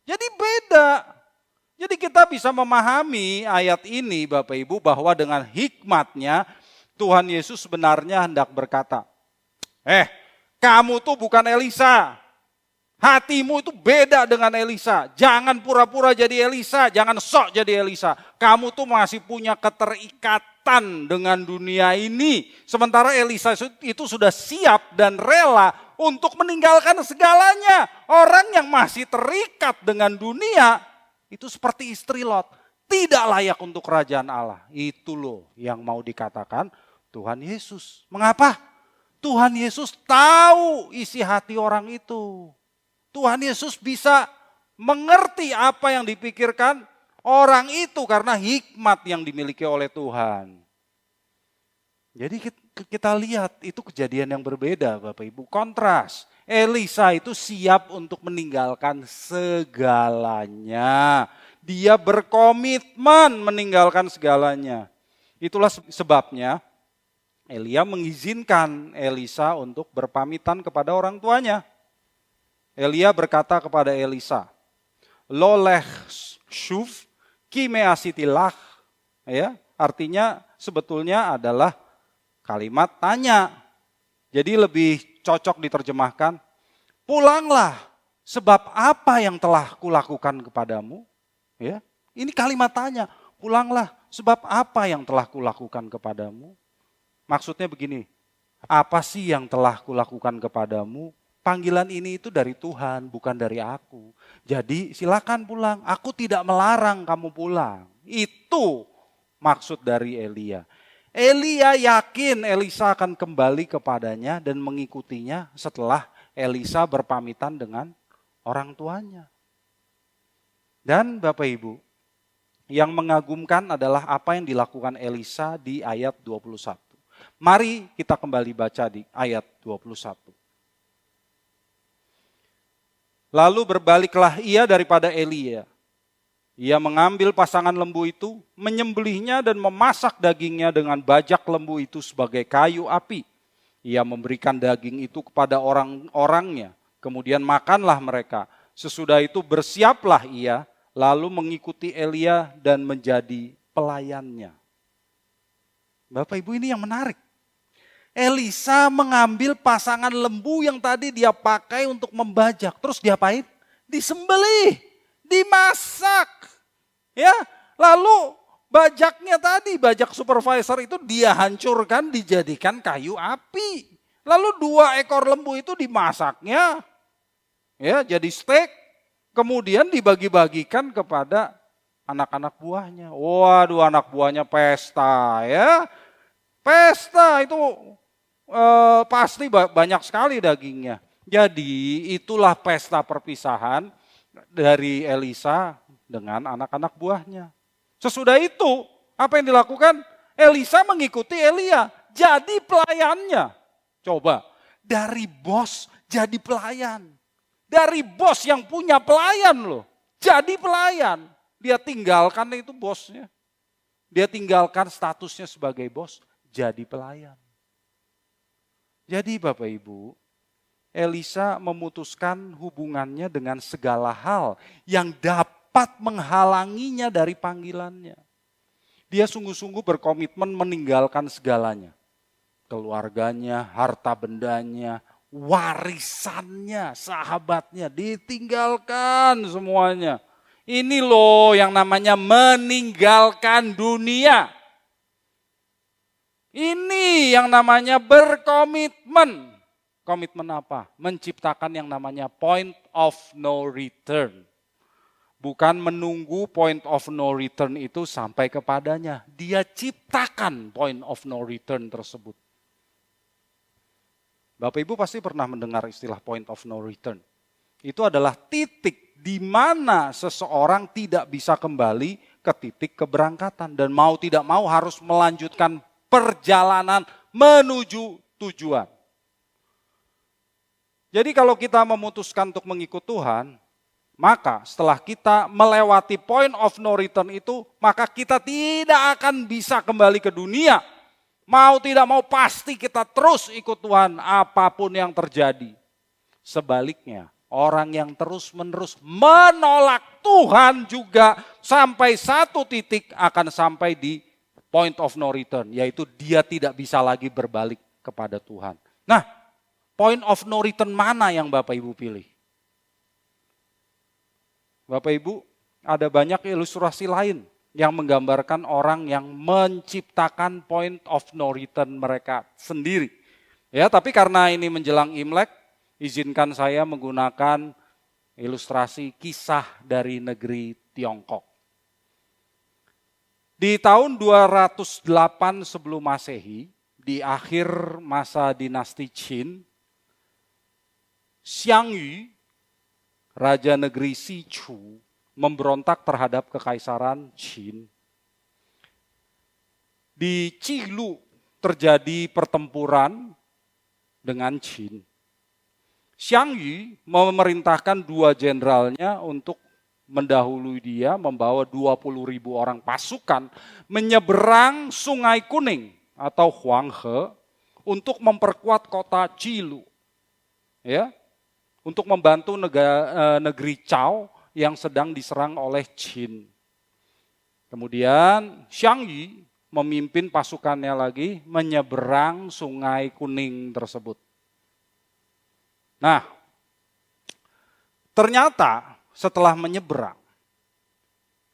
S1: Jadi beda. Jadi kita bisa memahami ayat ini Bapak Ibu bahwa dengan hikmatnya Tuhan Yesus sebenarnya hendak berkata, kamu tuh bukan Elisa. Hatimu itu beda dengan Elisa. Jangan pura-pura jadi Elisa, jangan sok jadi Elisa. Kamu tuh masih punya keterikatan dengan dunia ini. Sementara Elisa itu sudah siap dan rela untuk meninggalkan segalanya. Orang yang masih terikat dengan dunia, itu seperti istri Lot. Tidak layak untuk kerajaan Allah. Itu loh yang mau dikatakan Tuhan Yesus. Mengapa? Tuhan Yesus tahu isi hati orang itu. Tuhan Yesus bisa mengerti apa yang dipikirkan Orang itu karena hikmat yang dimiliki oleh Tuhan. Jadi kita lihat itu kejadian yang berbeda Bapak Ibu. Kontras. Elisa itu siap untuk meninggalkan segalanya. Dia berkomitmen meninggalkan segalanya. Itulah sebabnya Elia mengizinkan Elisa untuk berpamitan kepada orang tuanya. Elia berkata kepada Elisa, "Lo lech shuv ki measitilach." Ya, artinya sebetulnya adalah kalimat tanya. Jadi lebih cocok diterjemahkan, "Pulanglah, sebab apa yang telah kulakukan kepadamu?" Ya, ini kalimat tanya. Pulanglah, sebab apa yang telah kulakukan kepadamu? Maksudnya begini, apa sih yang telah kulakukan kepadamu? Panggilan ini itu dari Tuhan, bukan dari aku. Jadi silakan pulang, aku tidak melarang kamu pulang. Itu maksud dari Elia. Elia yakin Elisa akan kembali kepadanya dan mengikutinya setelah Elisa berpamitan dengan orang tuanya. Dan Bapak Ibu, yang mengagumkan adalah apa yang dilakukan Elisa di ayat 21. Mari kita kembali baca di ayat 21. Lalu berbaliklah ia daripada Elia. Ia mengambil pasangan lembu itu, menyembelihnya dan memasak dagingnya dengan bajak lembu itu sebagai kayu api. Ia memberikan daging itu kepada orang-orangnya, kemudian makanlah mereka. Sesudah itu bersiaplah ia, lalu mengikuti Elia dan menjadi pelayannya. Bapak Ibu, ini yang menarik. Elisa mengambil pasangan lembu yang tadi dia pakai untuk membajak. Terus diapain? Disembelih, dimasak. Ya, lalu bajaknya tadi, bajak supervisor itu dia hancurkan, dijadikan kayu api. Lalu 2 ekor lembu itu dimasaknya, ya jadi steak. Kemudian dibagi-bagikan kepada anak-anak buahnya. Waduh, anak buahnya pesta ya. Pesta itu pasti banyak sekali dagingnya. Jadi itulah pesta perpisahan dari Elisa dengan anak-anak buahnya. Sesudah itu, apa yang dilakukan? Elisa mengikuti Elia, jadi pelayannya. Coba, dari bos jadi pelayan. Dari bos yang punya pelayan loh, jadi pelayan. Dia tinggalkan itu bosnya. Dia tinggalkan statusnya sebagai bos, jadi pelayan. Jadi Bapak Ibu, Elisa memutuskan hubungannya dengan segala hal yang dapat menghalanginya dari panggilannya. Dia sungguh-sungguh berkomitmen meninggalkan segalanya. Keluarganya, harta bendanya, warisannya, sahabatnya, ditinggalkan semuanya. Ini loh yang namanya meninggalkan dunia. Ini yang namanya berkomitmen. Komitmen apa? Menciptakan yang namanya point of no return. Bukan menunggu point of no return itu sampai kepadanya. Dia ciptakan point of no return tersebut. Bapak Ibu pasti pernah mendengar istilah point of no return. Itu adalah titik di mana seseorang tidak bisa kembali ke titik keberangkatan. Dan mau tidak mau harus melanjutkan perjalanan menuju tujuan. Jadi kalau kita memutuskan untuk mengikut Tuhan, maka setelah kita melewati point of no return itu, maka kita tidak akan bisa kembali ke dunia. Mau tidak mau pasti kita terus ikut Tuhan apapun yang terjadi. Sebaliknya, orang yang terus-menerus menolak Tuhan juga sampai satu titik akan sampai di point of no return. Yaitu dia tidak bisa lagi berbalik kepada Tuhan. Nah, point of no return mana yang Bapak Ibu pilih? Bapak Ibu, ada banyak ilustrasi lain yang menggambarkan orang yang menciptakan point of no return mereka sendiri. Ya, tapi karena ini menjelang Imlek, izinkan saya menggunakan ilustrasi kisah dari negeri Tiongkok. Di tahun 208 sebelum Masehi, di akhir masa dinasti Qin, Xiang Yu, Raja negeri Sichu, memberontak terhadap kekaisaran Qin. Di Qilu terjadi pertempuran dengan Qin. Xiang Yu memerintahkan 2 jenderalnya untuk mendahului dia, membawa 20.000 orang pasukan menyeberang Sungai Kuning atau Huanghe untuk memperkuat kota Qilu. Ya, untuk membantu negeri Cao yang sedang diserang oleh Qin. Kemudian Xiang Yu memimpin pasukannya lagi menyeberang Sungai Kuning tersebut. Nah, ternyata setelah menyeberang,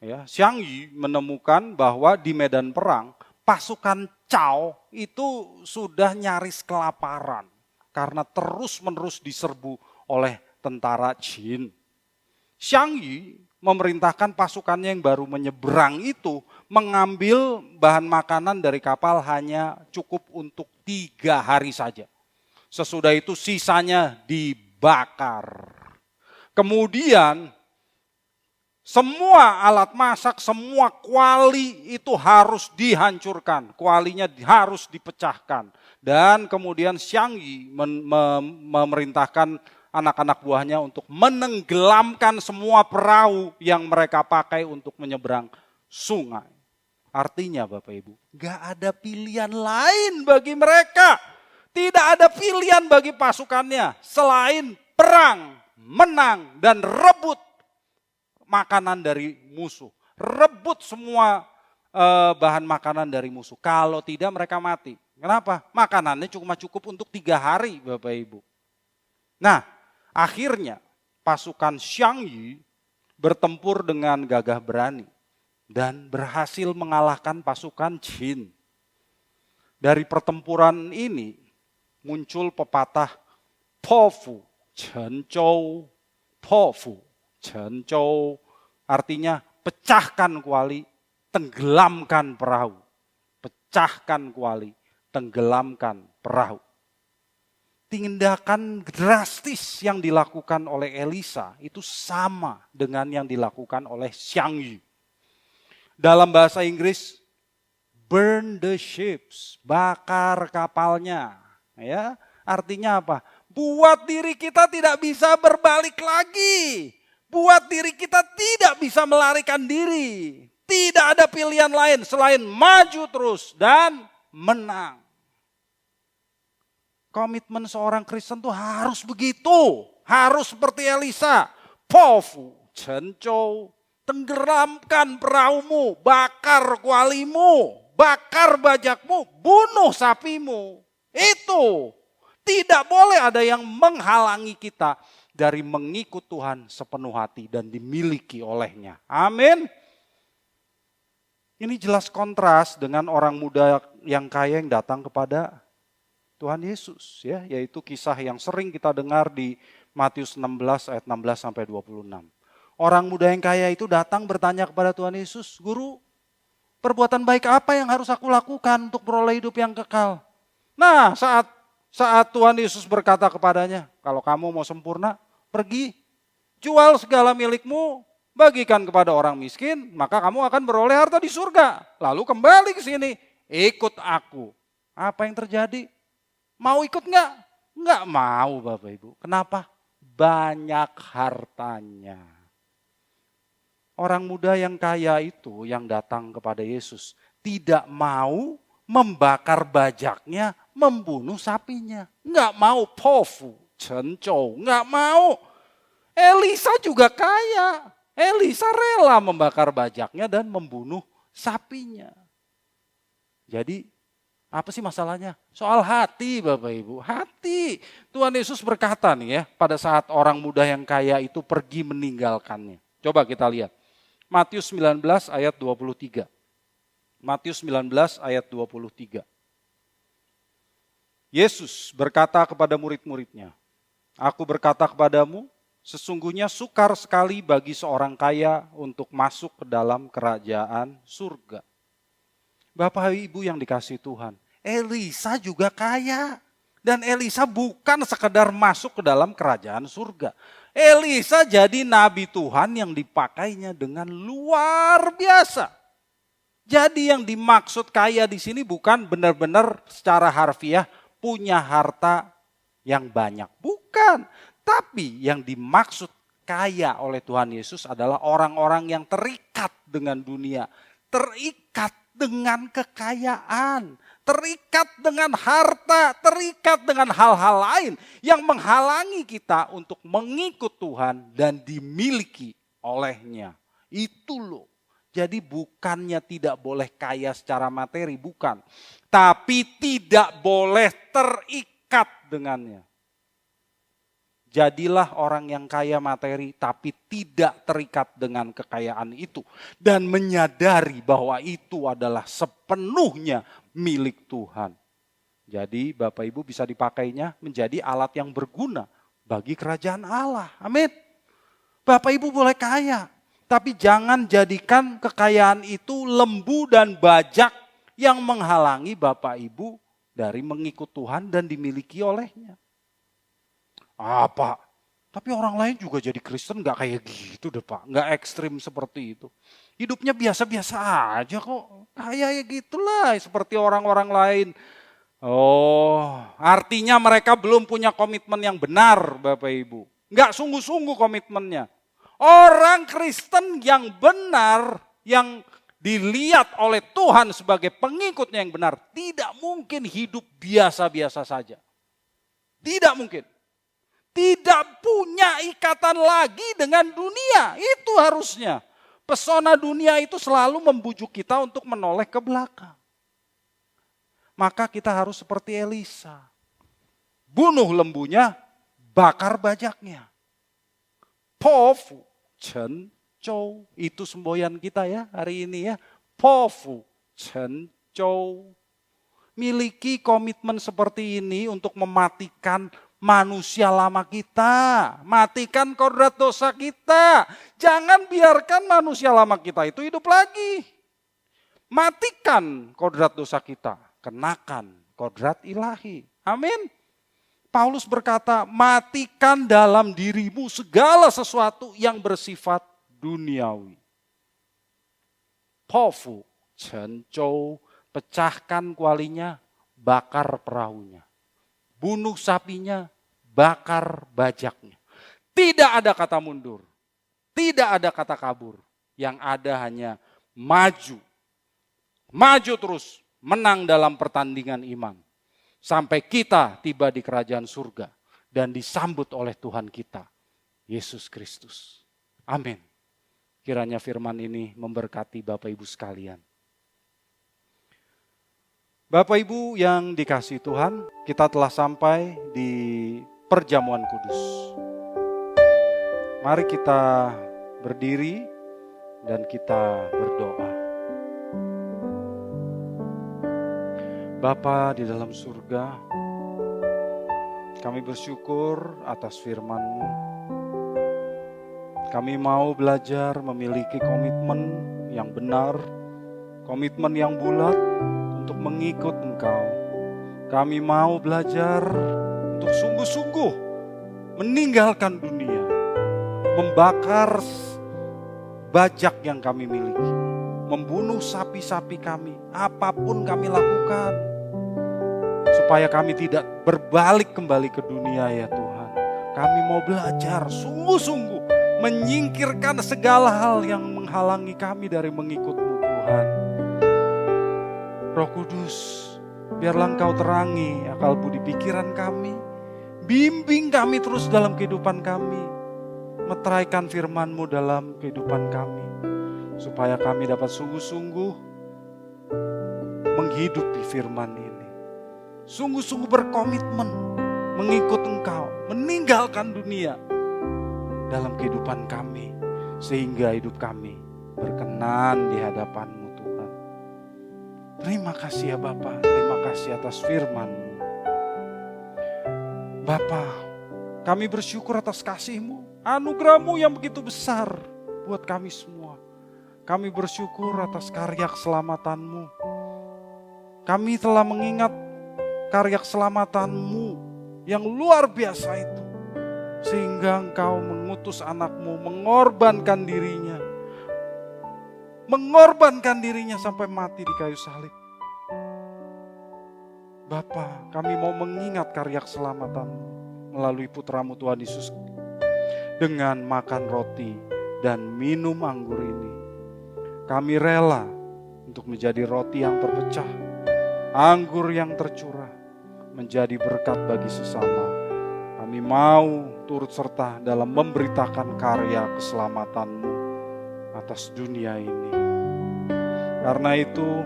S1: ya, Xiang Yu menemukan bahwa di medan perang pasukan Cao itu sudah nyaris kelaparan karena terus-menerus diserbu oleh tentara Qin. Xiang Yu memerintahkan pasukannya yang baru menyeberang itu mengambil bahan makanan dari kapal hanya cukup untuk 3 hari saja. Sesudah itu sisanya dibakar. Kemudian semua alat masak, semua kuali itu harus dihancurkan. Kualinya harus dipecahkan. Dan kemudian Xiang Yu memerintahkan anak-anak buahnya untuk menenggelamkan semua perahu yang mereka pakai untuk menyeberang sungai. Artinya Bapak Ibu, gak ada pilihan lain bagi mereka. Tidak ada pilihan bagi pasukannya selain perang, menang, dan rebut makanan dari musuh. Rebut semua bahan makanan dari musuh. Kalau tidak mereka mati. Kenapa? Makanannya cuma cukup untuk 3 hari Bapak Ibu. Nah, akhirnya pasukan Xiang Yu bertempur dengan gagah berani dan berhasil mengalahkan pasukan Qin. Dari pertempuran ini muncul pepatah Pofu Chenzhou. Pofu Chenzhou artinya pecahkan kuali, tenggelamkan perahu. Pecahkan kuali, tenggelamkan perahu. Tindakan drastis yang dilakukan oleh Elisa itu sama dengan yang dilakukan oleh Xiang Yu. Dalam bahasa Inggris, burn the ships, bakar kapalnya. Ya, artinya apa? Buat diri kita tidak bisa berbalik lagi. Buat diri kita tidak bisa melarikan diri. Tidak ada pilihan lain selain maju terus dan menang. Komitmen seorang Kristen tuh harus begitu. Harus seperti Elisa. Pofu, Chenzhou, tenggelamkan perahumu, bakar kualimu, bakar bajakmu, bunuh sapimu. Itu. Tidak boleh ada yang menghalangi kita dari mengikut Tuhan sepenuh hati dan dimiliki olehnya. Amin. Ini jelas kontras dengan orang muda yang kaya yang datang kepada Tuhan Yesus, ya, yaitu kisah yang sering kita dengar di Matius 16 ayat 16 sampai 26. Orang muda yang kaya itu datang bertanya kepada Tuhan Yesus, "Guru, perbuatan baik apa yang harus aku lakukan untuk beroleh hidup yang kekal?" Nah, saat Tuhan Yesus berkata kepadanya, "Kalau kamu mau sempurna, pergi, jual segala milikmu, bagikan kepada orang miskin, maka kamu akan beroleh harta di surga. Lalu kembali ke sini, ikut aku." Apa yang terjadi? Mau ikut enggak? Enggak mau Bapak Ibu. Kenapa? Banyak hartanya. Orang muda yang kaya itu yang datang kepada Yesus tidak mau membakar bajaknya, membunuh sapinya. Enggak mau pofu, cencou, enggak mau. Elisa juga kaya. Elisa rela membakar bajaknya dan membunuh sapinya. Jadi apa sih masalahnya? Soal hati Bapak Ibu, hati. Tuhan Yesus berkata nih ya, pada saat orang muda yang kaya itu pergi meninggalkannya. Coba kita lihat. Matius 19 ayat 23. Matius 19 ayat 23. Yesus berkata kepada murid-muridnya, "Aku berkata kepadamu, sesungguhnya sukar sekali bagi seorang kaya untuk masuk ke dalam kerajaan surga." Bapak Ibu yang dikasihi Tuhan, Elisa juga kaya. Dan Elisa bukan sekedar masuk ke dalam kerajaan surga. Elisa jadi nabi Tuhan yang dipakainya dengan luar biasa. Jadi yang dimaksud kaya di sini bukan benar-benar secara harfiah punya harta yang banyak. Bukan. Tapi yang dimaksud kaya oleh Tuhan Yesus adalah orang-orang yang terikat dengan dunia. Terikat dengan kekayaan. Terikat dengan harta. Terikat dengan hal-hal lain yang menghalangi kita untuk mengikut Tuhan dan dimiliki olehnya. Itu loh. Jadi bukannya tidak boleh kaya secara materi, bukan. Tapi tidak boleh terikat dengannya. Jadilah orang yang kaya materi tapi tidak terikat dengan kekayaan itu. Dan menyadari bahwa itu adalah sepenuhnya milik Tuhan. Jadi Bapak Ibu bisa dipakainya menjadi alat yang berguna bagi kerajaan Allah. Amin. Bapak Ibu boleh kaya. Tapi jangan jadikan kekayaan itu lembu dan bajak yang menghalangi Bapak Ibu dari mengikut Tuhan dan dimiliki olehnya. Apa? Tapi orang lain juga jadi Kristen gak kayak gitu deh Pak. Gak ekstrim seperti itu. Hidupnya biasa-biasa aja kok. Kayak gitulah seperti orang-orang lain. Oh, artinya mereka belum punya komitmen yang benar Bapak Ibu. Gak sungguh-sungguh komitmennya. Orang Kristen yang benar, yang dilihat oleh Tuhan sebagai pengikutnya yang benar, tidak mungkin hidup biasa-biasa saja. Tidak mungkin. Tidak punya ikatan lagi dengan dunia, itu harusnya. Pesona dunia itu selalu membujuk kita untuk menoleh ke belakang. Maka kita harus seperti Elisa. Bunuh lembunya, bakar bajaknya. Pofu. Chen Chou, itu semboyan kita ya hari ini ya. Pofu Chen Chou. Miliki komitmen seperti ini untuk mematikan manusia lama kita. Matikan kodrat dosa kita. Jangan biarkan manusia lama kita itu hidup lagi. Matikan kodrat dosa kita. Kenakan kodrat ilahi. Amin. Paulus berkata, matikan dalam dirimu segala sesuatu yang bersifat duniawi. Pofu, Chen-chou, pecahkan kualinya, bakar perahunya. Bunuh sapinya, bakar bajaknya. Tidak ada kata mundur, tidak ada kata kabur. Yang ada hanya maju. Maju terus, menang dalam pertandingan iman. Sampai kita tiba di kerajaan surga dan disambut oleh Tuhan kita, Yesus Kristus. Amin. Kiranya firman ini memberkati Bapak Ibu sekalian. Bapak Ibu yang dikasihi Tuhan, kita telah sampai di perjamuan kudus. Mari kita berdiri dan kita berdoa. Bapa di dalam surga, kami bersyukur atas firman-Mu. Kami mau belajar memiliki komitmen yang benar, komitmen yang bulat untuk mengikut Engkau. Kami mau belajar untuk sungguh-sungguh meninggalkan dunia, membakar bajak yang kami miliki, membunuh sapi-sapi kami, apapun kami lakukan. Supaya kami tidak berbalik kembali ke dunia ya Tuhan. Kami mau belajar sungguh-sungguh menyingkirkan segala hal yang menghalangi kami dari mengikut-Mu Tuhan. Roh Kudus, biarlah Engkau terangi akal budi pikiran kami. Bimbing kami terus dalam kehidupan kami. Meteraikan firman-Mu dalam kehidupan kami. Supaya kami dapat sungguh-sungguh menghidupi firman ini. Sungguh-sungguh berkomitmen mengikut Engkau, meninggalkan dunia dalam kehidupan kami. Sehingga hidup kami berkenan di hadapan-Mu Tuhan. Terima kasih ya Bapa, terima kasih atas firman-Mu. Bapa, kami bersyukur atas kasih-Mu, anugerah-Mu yang begitu besar buat kami semua. Kami bersyukur atas karya keselamatan-Mu. Kami telah mengingat karya keselamatan-Mu yang luar biasa itu. sehingga Engkau mengutus anak-Mu mengorbankan dirinya sampai mati di kayu salib. Bapa, kami mau mengingat karya keselamatan-Mu melalui putra-Mu Tuhan Yesus. Dengan makan roti dan minum anggur ini, kami rela untuk menjadi roti yang terpecah, anggur yang tercurah, menjadi berkat bagi sesama. Kami mau turut serta dalam memberitakan karya keselamatan-Mu atas dunia ini. Karena itu,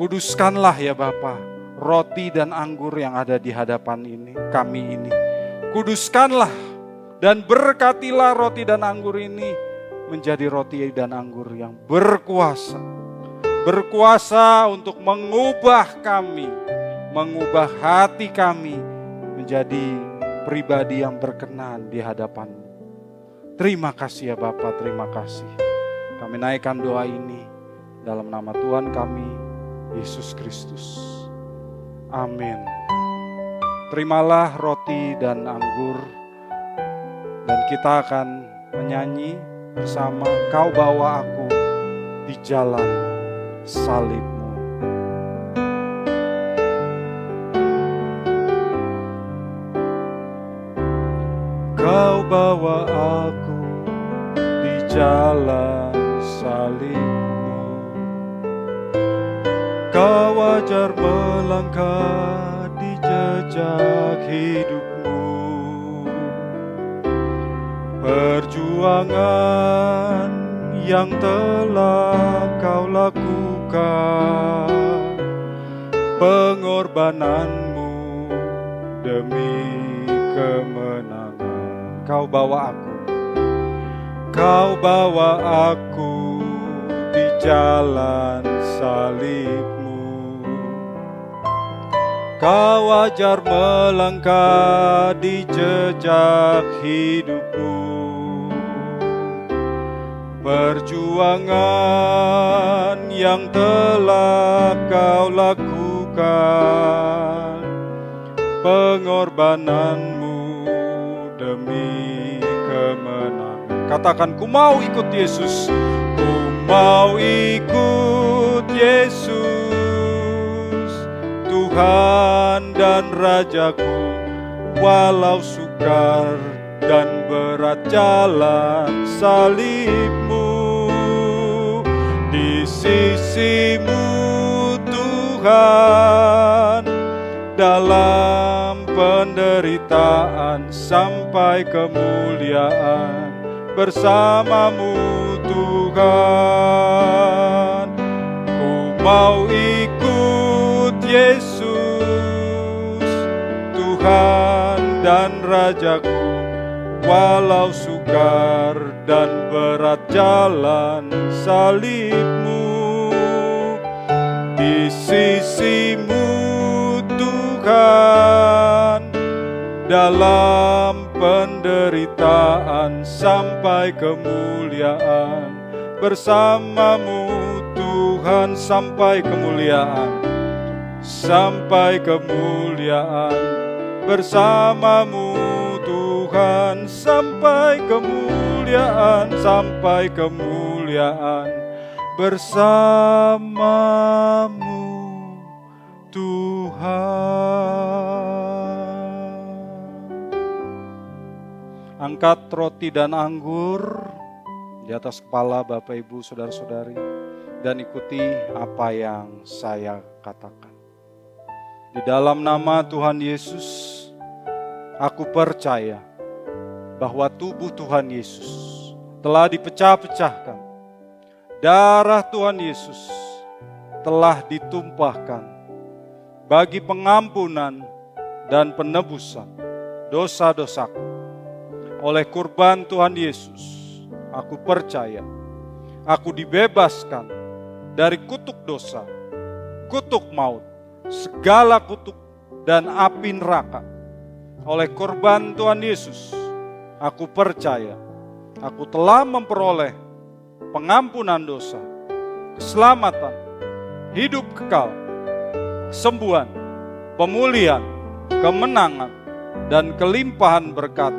S1: kuduskanlah ya Bapa, roti dan anggur yang ada di hadapan kami ini. Kuduskanlah dan berkatilah roti dan anggur ini menjadi roti dan anggur yang berkuasa. Berkuasa untuk mengubah kami, mengubah hati kami menjadi pribadi yang berkenan di hadapan-Mu. Terima kasih ya Bapa, terima kasih. Kami naikkan doa ini dalam nama Tuhan kami, Yesus Kristus. Amin. Terimalah roti dan anggur, dan kita akan menyanyi bersama Kau bawa aku di jalan salib-Mu. Kau bawa aku di jalan salib-Mu. Kau ajar melangkah di jejak hidup-Mu. Perjuangan yang telah Kau lakukan, pengorbanan-Mu demi kemenangan. Kau bawa aku di jalan salib-Mu. Kau ajar melangkah di jejak hidup-Mu. Perjuangan yang telah Kau lakukan, pengorbanan-Mu demi kemenangan. Katakan, ku mau ikut Yesus. Ku mau ikut Yesus, Tuhan dan Rajaku. Walau sukar dan berat jalan salib-Mu, di sisi-Mu Tuhan, dalam penderitaan sampai kemuliaan bersama-Mu Tuhan. Ku mau ikut Yesus, Tuhan dan Rajaku. Walau sukar dan berat jalan salib-Mu, di sisi-Mu Tuhan, dalam penderitaan sampai kemuliaan bersama-Mu Tuhan. Sampai kemuliaan bersama-Mu Tuhan. Sampai kemuliaan bersama-Mu Tuhan. Angkat roti dan anggur di atas kepala Bapak Ibu Saudara-saudari, dan ikuti apa yang saya katakan. Di dalam nama Tuhan Yesus, aku percaya bahwa tubuh Tuhan Yesus telah dipecah-pecahkan. Darah Tuhan Yesus telah ditumpahkan bagi pengampunan dan penebusan dosa-dosaku. Oleh kurban Tuhan Yesus, aku percaya aku dibebaskan dari kutuk dosa, kutuk maut, segala kutuk dan api neraka. Oleh kurban Tuhan Yesus, aku percaya aku telah memperoleh pengampunan dosa, keselamatan, hidup kekal, kesembuhan, pemulihan, kemenangan, dan kelimpahan berkat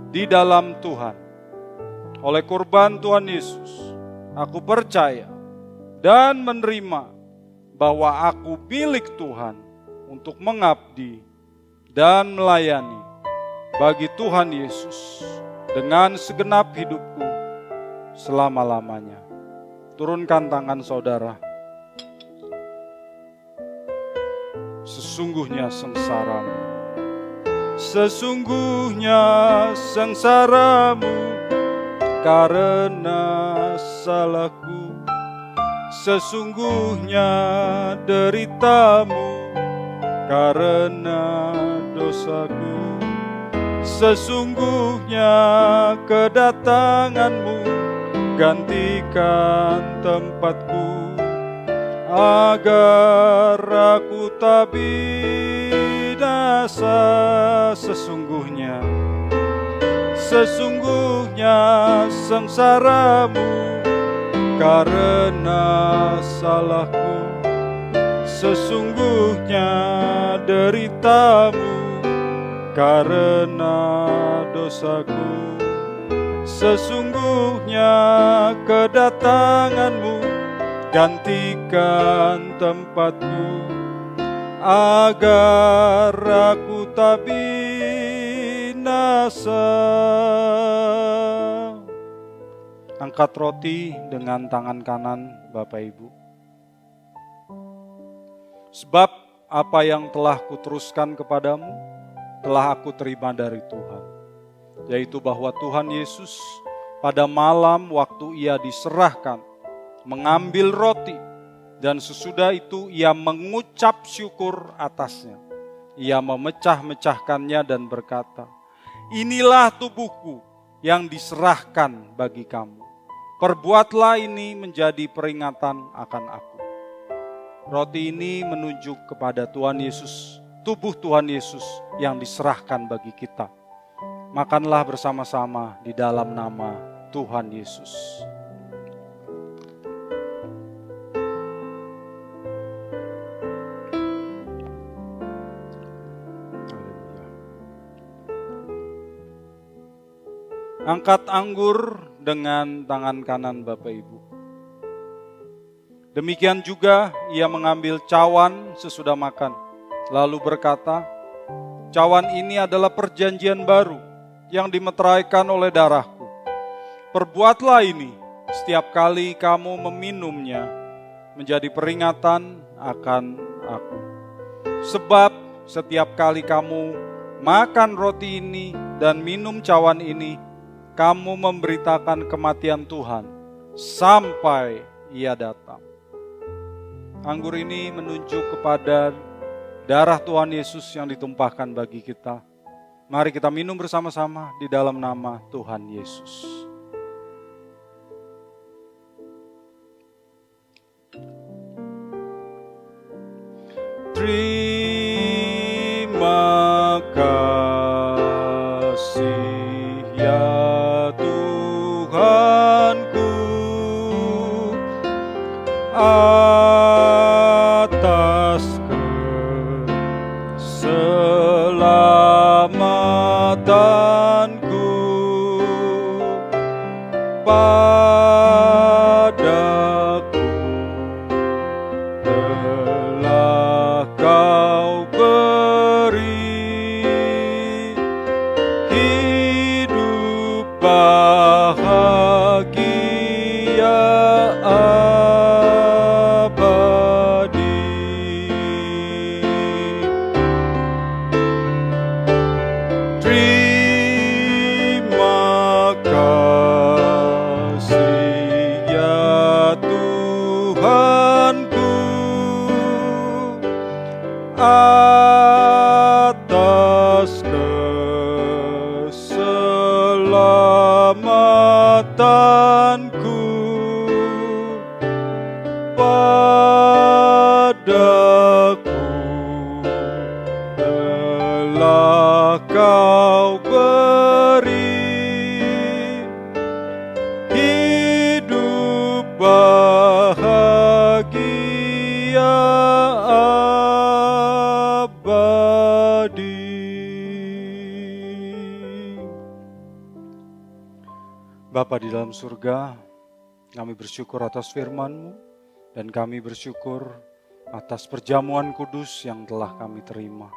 S1: di dalam Tuhan. Oleh kurban Tuhan Yesus, aku percaya dan menerima bahwa aku milik Tuhan untuk mengabdi dan melayani bagi Tuhan Yesus dengan segenap hidupku selama-lamanya. Turunkan tangan saudara. Sesungguhnya sengsaramu, sesungguhnya sengsaramu karena salahku, sesungguhnya deritamu karena dosaku, sesungguhnya kedatanganmu gantikan tempatku, agar aku tak binasa. Sesungguhnya sengsaramu karena salahku, sesungguhnya deritamu karena dosaku, sesungguhnya kedatanganmu gantikan tempatku, agar aku tak binasa. Angkat roti dengan tangan kanan Bapak Ibu. Sebab apa yang telah kuteruskan kepadamu telah aku terima dari Tuhan, yaitu bahwa Tuhan Yesus pada malam waktu ia diserahkan mengambil roti, dan sesudah itu ia mengucap syukur atasnya. Ia memecah-mecahkannya dan berkata, "Inilah tubuhku yang diserahkan bagi kamu. Perbuatlah ini menjadi peringatan akan aku." Roti ini menunjuk kepada Tuhan Yesus, tubuh Tuhan Yesus yang diserahkan bagi kita. Makanlah bersama-sama di dalam nama Tuhan Yesus. Angkat anggur dengan tangan kanan Bapak Ibu. Demikian juga ia mengambil cawan sesudah makan, lalu berkata, "Cawan ini adalah perjanjian baru yang dimeteraikan oleh darahku. Perbuatlah ini setiap kali kamu meminumnya menjadi peringatan akan aku. Sebab setiap kali kamu makan roti ini dan minum cawan ini, kamu memberitakan kematian Tuhan sampai ia datang." Anggur ini menunjuk kepada darah Tuhan Yesus yang ditumpahkan bagi kita. Mari kita minum bersama-sama di dalam nama Tuhan Yesus. Terima kasih ya Tuhanku atas keselamatanku, padaku telah kau beri hidup bahagia abadi. Terima kasih ya Tuhanku atas keselamatanku, padaku telah kau beri hidup bahagia Bapa di dalam surga, kami bersyukur atas firman-Mu dan kami bersyukur atas perjamuan kudus yang telah kami terima.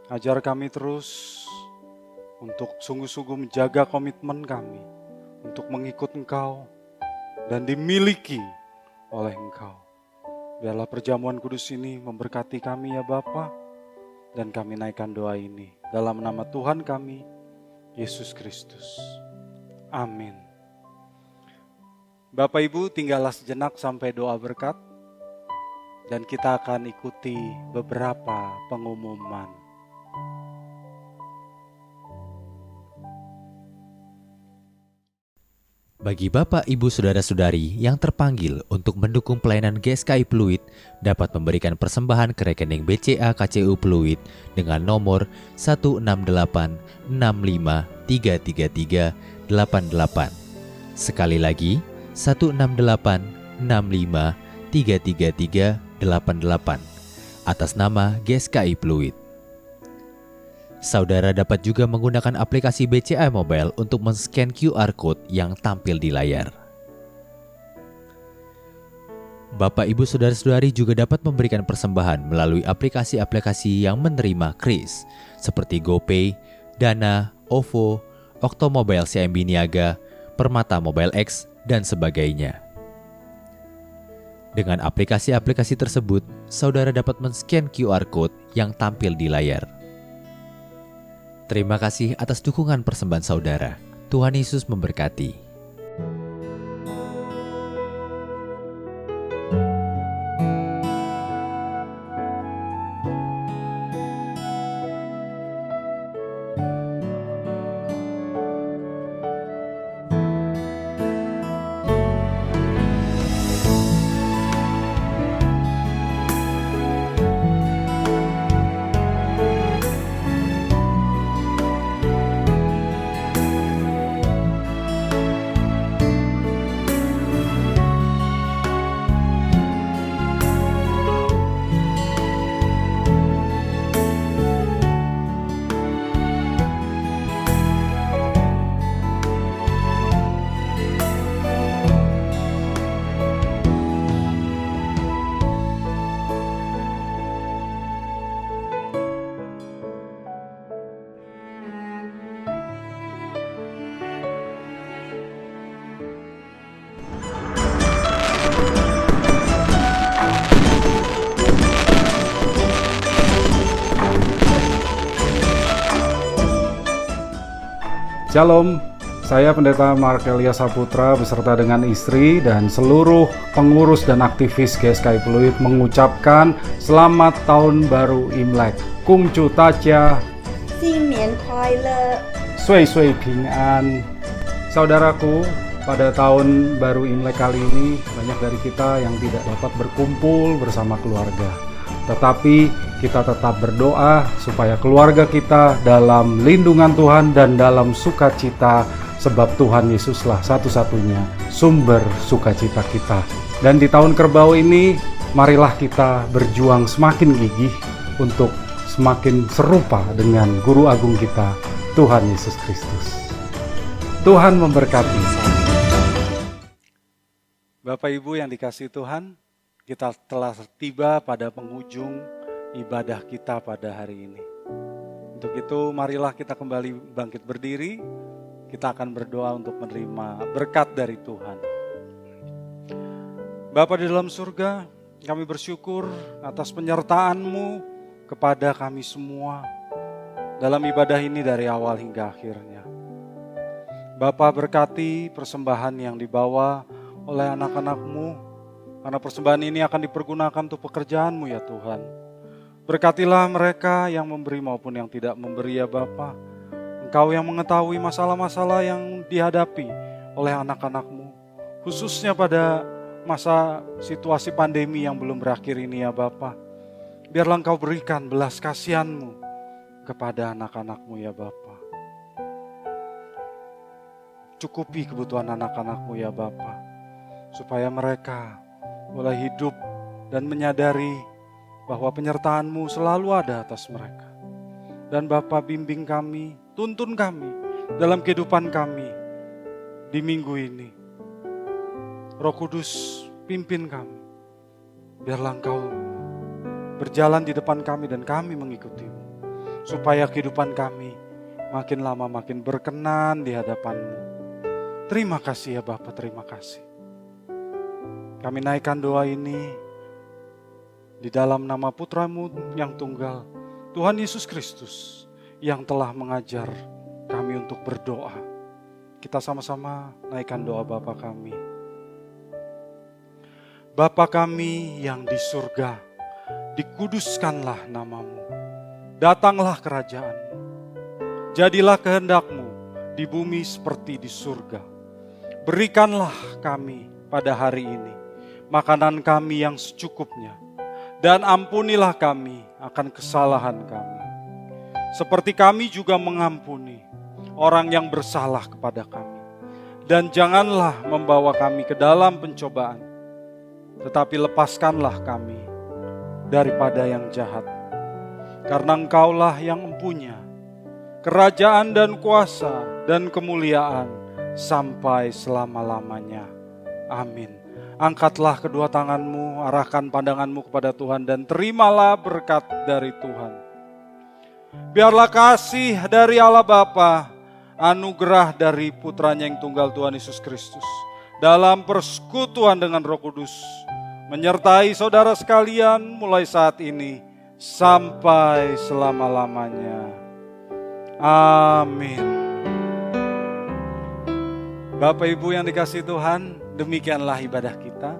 S1: Ajar kami terus untuk sungguh-sungguh menjaga komitmen kami untuk mengikut Engkau dan dimiliki oleh Engkau. Biarlah perjamuan kudus ini memberkati kami ya Bapa, dan kami naikkan doa ini dalam nama Tuhan kami, Yesus Kristus. Amin. Bapak Ibu, tinggallah sejenak sampai doa berkat, dan kita akan ikuti beberapa pengumuman.
S3: Bagi Bapak, Ibu, Saudara-saudari yang terpanggil untuk mendukung pelayanan GSKI Pluit dapat memberikan persembahan ke rekening BCA KCU Pluit dengan nomor 1686533388. Sekali lagi, 1686533388 atas nama GSKI Pluit. Saudara dapat juga menggunakan aplikasi BCA Mobile untuk men-scan QR Code yang tampil di layar. Bapak, Ibu, Saudara-saudari juga dapat memberikan persembahan melalui aplikasi-aplikasi yang menerima KRIS seperti GoPay, Dana, OVO, Oktomobile CMB Niaga, Permata Mobile X, dan sebagainya. Dengan aplikasi-aplikasi tersebut, saudara dapat men-scan QR Code yang tampil di layar. Terima kasih atas dukungan persembahan saudara. Tuhan Yesus memberkati.
S4: Shalom, saya Pendeta Mark Elia Saputra beserta dengan istri dan seluruh pengurus dan aktivis GSKI Pluit mengucapkan Selamat Tahun Baru Imlek. Kung Chu Tacha,
S5: 新年快乐！
S4: Sui Sui Ping An. Saudaraku, pada tahun baru Imlek kali ini banyak dari kita yang tidak dapat berkumpul bersama keluarga. Tetapi kita tetap berdoa supaya keluarga kita dalam lindungan Tuhan dan dalam sukacita, sebab Tuhan Yesuslah satu-satunya sumber sukacita kita. Dan di tahun kerbau ini, marilah kita berjuang semakin gigih untuk semakin serupa dengan Guru Agung kita, Tuhan Yesus Kristus. Tuhan memberkati.
S1: Bapak Ibu yang dikasihi Tuhan, kita telah tiba pada penghujung ibadah kita pada hari ini. Untuk itu marilah kita kembali bangkit berdiri, kita akan berdoa untuk menerima berkat dari Tuhan. Bapa di dalam surga, kami bersyukur atas penyertaan-Mu kepada kami semua dalam ibadah ini dari awal hingga akhirnya. Bapa, berkati persembahan yang dibawa oleh anak-anak-Mu, karena persembahan ini akan dipergunakan untuk pekerjaan-Mu ya Tuhan. Berkatilah mereka yang memberi maupun yang tidak memberi ya Bapa. Engkau yang mengetahui masalah-masalah yang dihadapi oleh anak-anak-Mu, khususnya pada masa situasi pandemi yang belum berakhir ini ya Bapa. Biarlah Engkau berikan belas kasihan-Mu kepada anak-anak-Mu ya Bapa. Cukupi kebutuhan anak-anak-Mu ya Bapa, supaya mereka boleh hidup dan menyadari bahwa penyertaan-Mu selalu ada atas mereka. Dan Bapa, bimbing kami, tuntun kami dalam kehidupan kami, di minggu ini. Roh Kudus, pimpin kami. Biarlah Engkau berjalan di depan kami dan kami mengikutimu. Supaya kehidupan kami makin lama makin berkenan di hadapan-Mu. Terima kasih ya Bapa, terima kasih. Kami naikkan doa ini di dalam nama Putra-Mu yang tunggal, Tuhan Yesus Kristus, yang telah mengajar kami untuk berdoa. Kita sama-sama naikkan doa Bapa kami. Bapa kami yang di surga, dikuduskanlah nama-Mu. Datanglah kerajaan-Mu. Jadilah kehendak-Mu di bumi seperti di surga. Berikanlah kami pada hari ini makanan kami yang secukupnya. Dan ampunilah kami akan kesalahan kami. Seperti kami juga mengampuni orang yang bersalah kepada kami. Dan janganlah membawa kami ke dalam pencobaan, tetapi lepaskanlah kami daripada yang jahat. Karena Engkaulah yang empunya kerajaan dan kuasa dan kemuliaan sampai selama-lamanya. Amin. Angkatlah kedua tanganmu, arahkan pandanganmu kepada Tuhan dan terimalah berkat dari Tuhan. Biarlah kasih dari Allah Bapa, anugerah dari Putranya yang tunggal Tuhan Yesus Kristus, dalam persekutuan dengan Roh Kudus, menyertai saudara sekalian mulai saat ini sampai selama-lamanya. Amin. Bapak Ibu yang dikasihi Tuhan, demikianlah ibadah kita.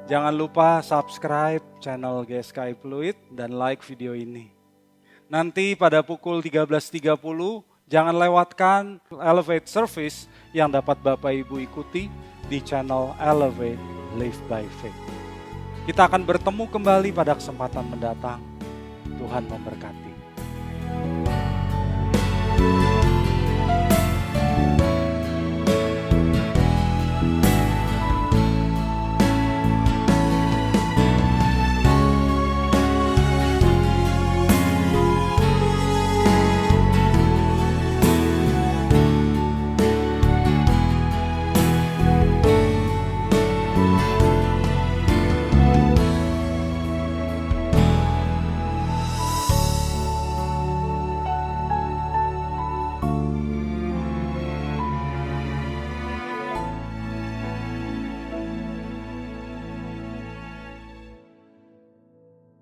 S1: Jangan lupa subscribe channel GSKI Fluid dan like video ini. Nanti pada pukul 13.30 jangan lewatkan Elevate Service yang dapat Bapak Ibu ikuti di channel Elevate Live by Faith. Kita akan bertemu kembali pada kesempatan mendatang. Tuhan memberkati.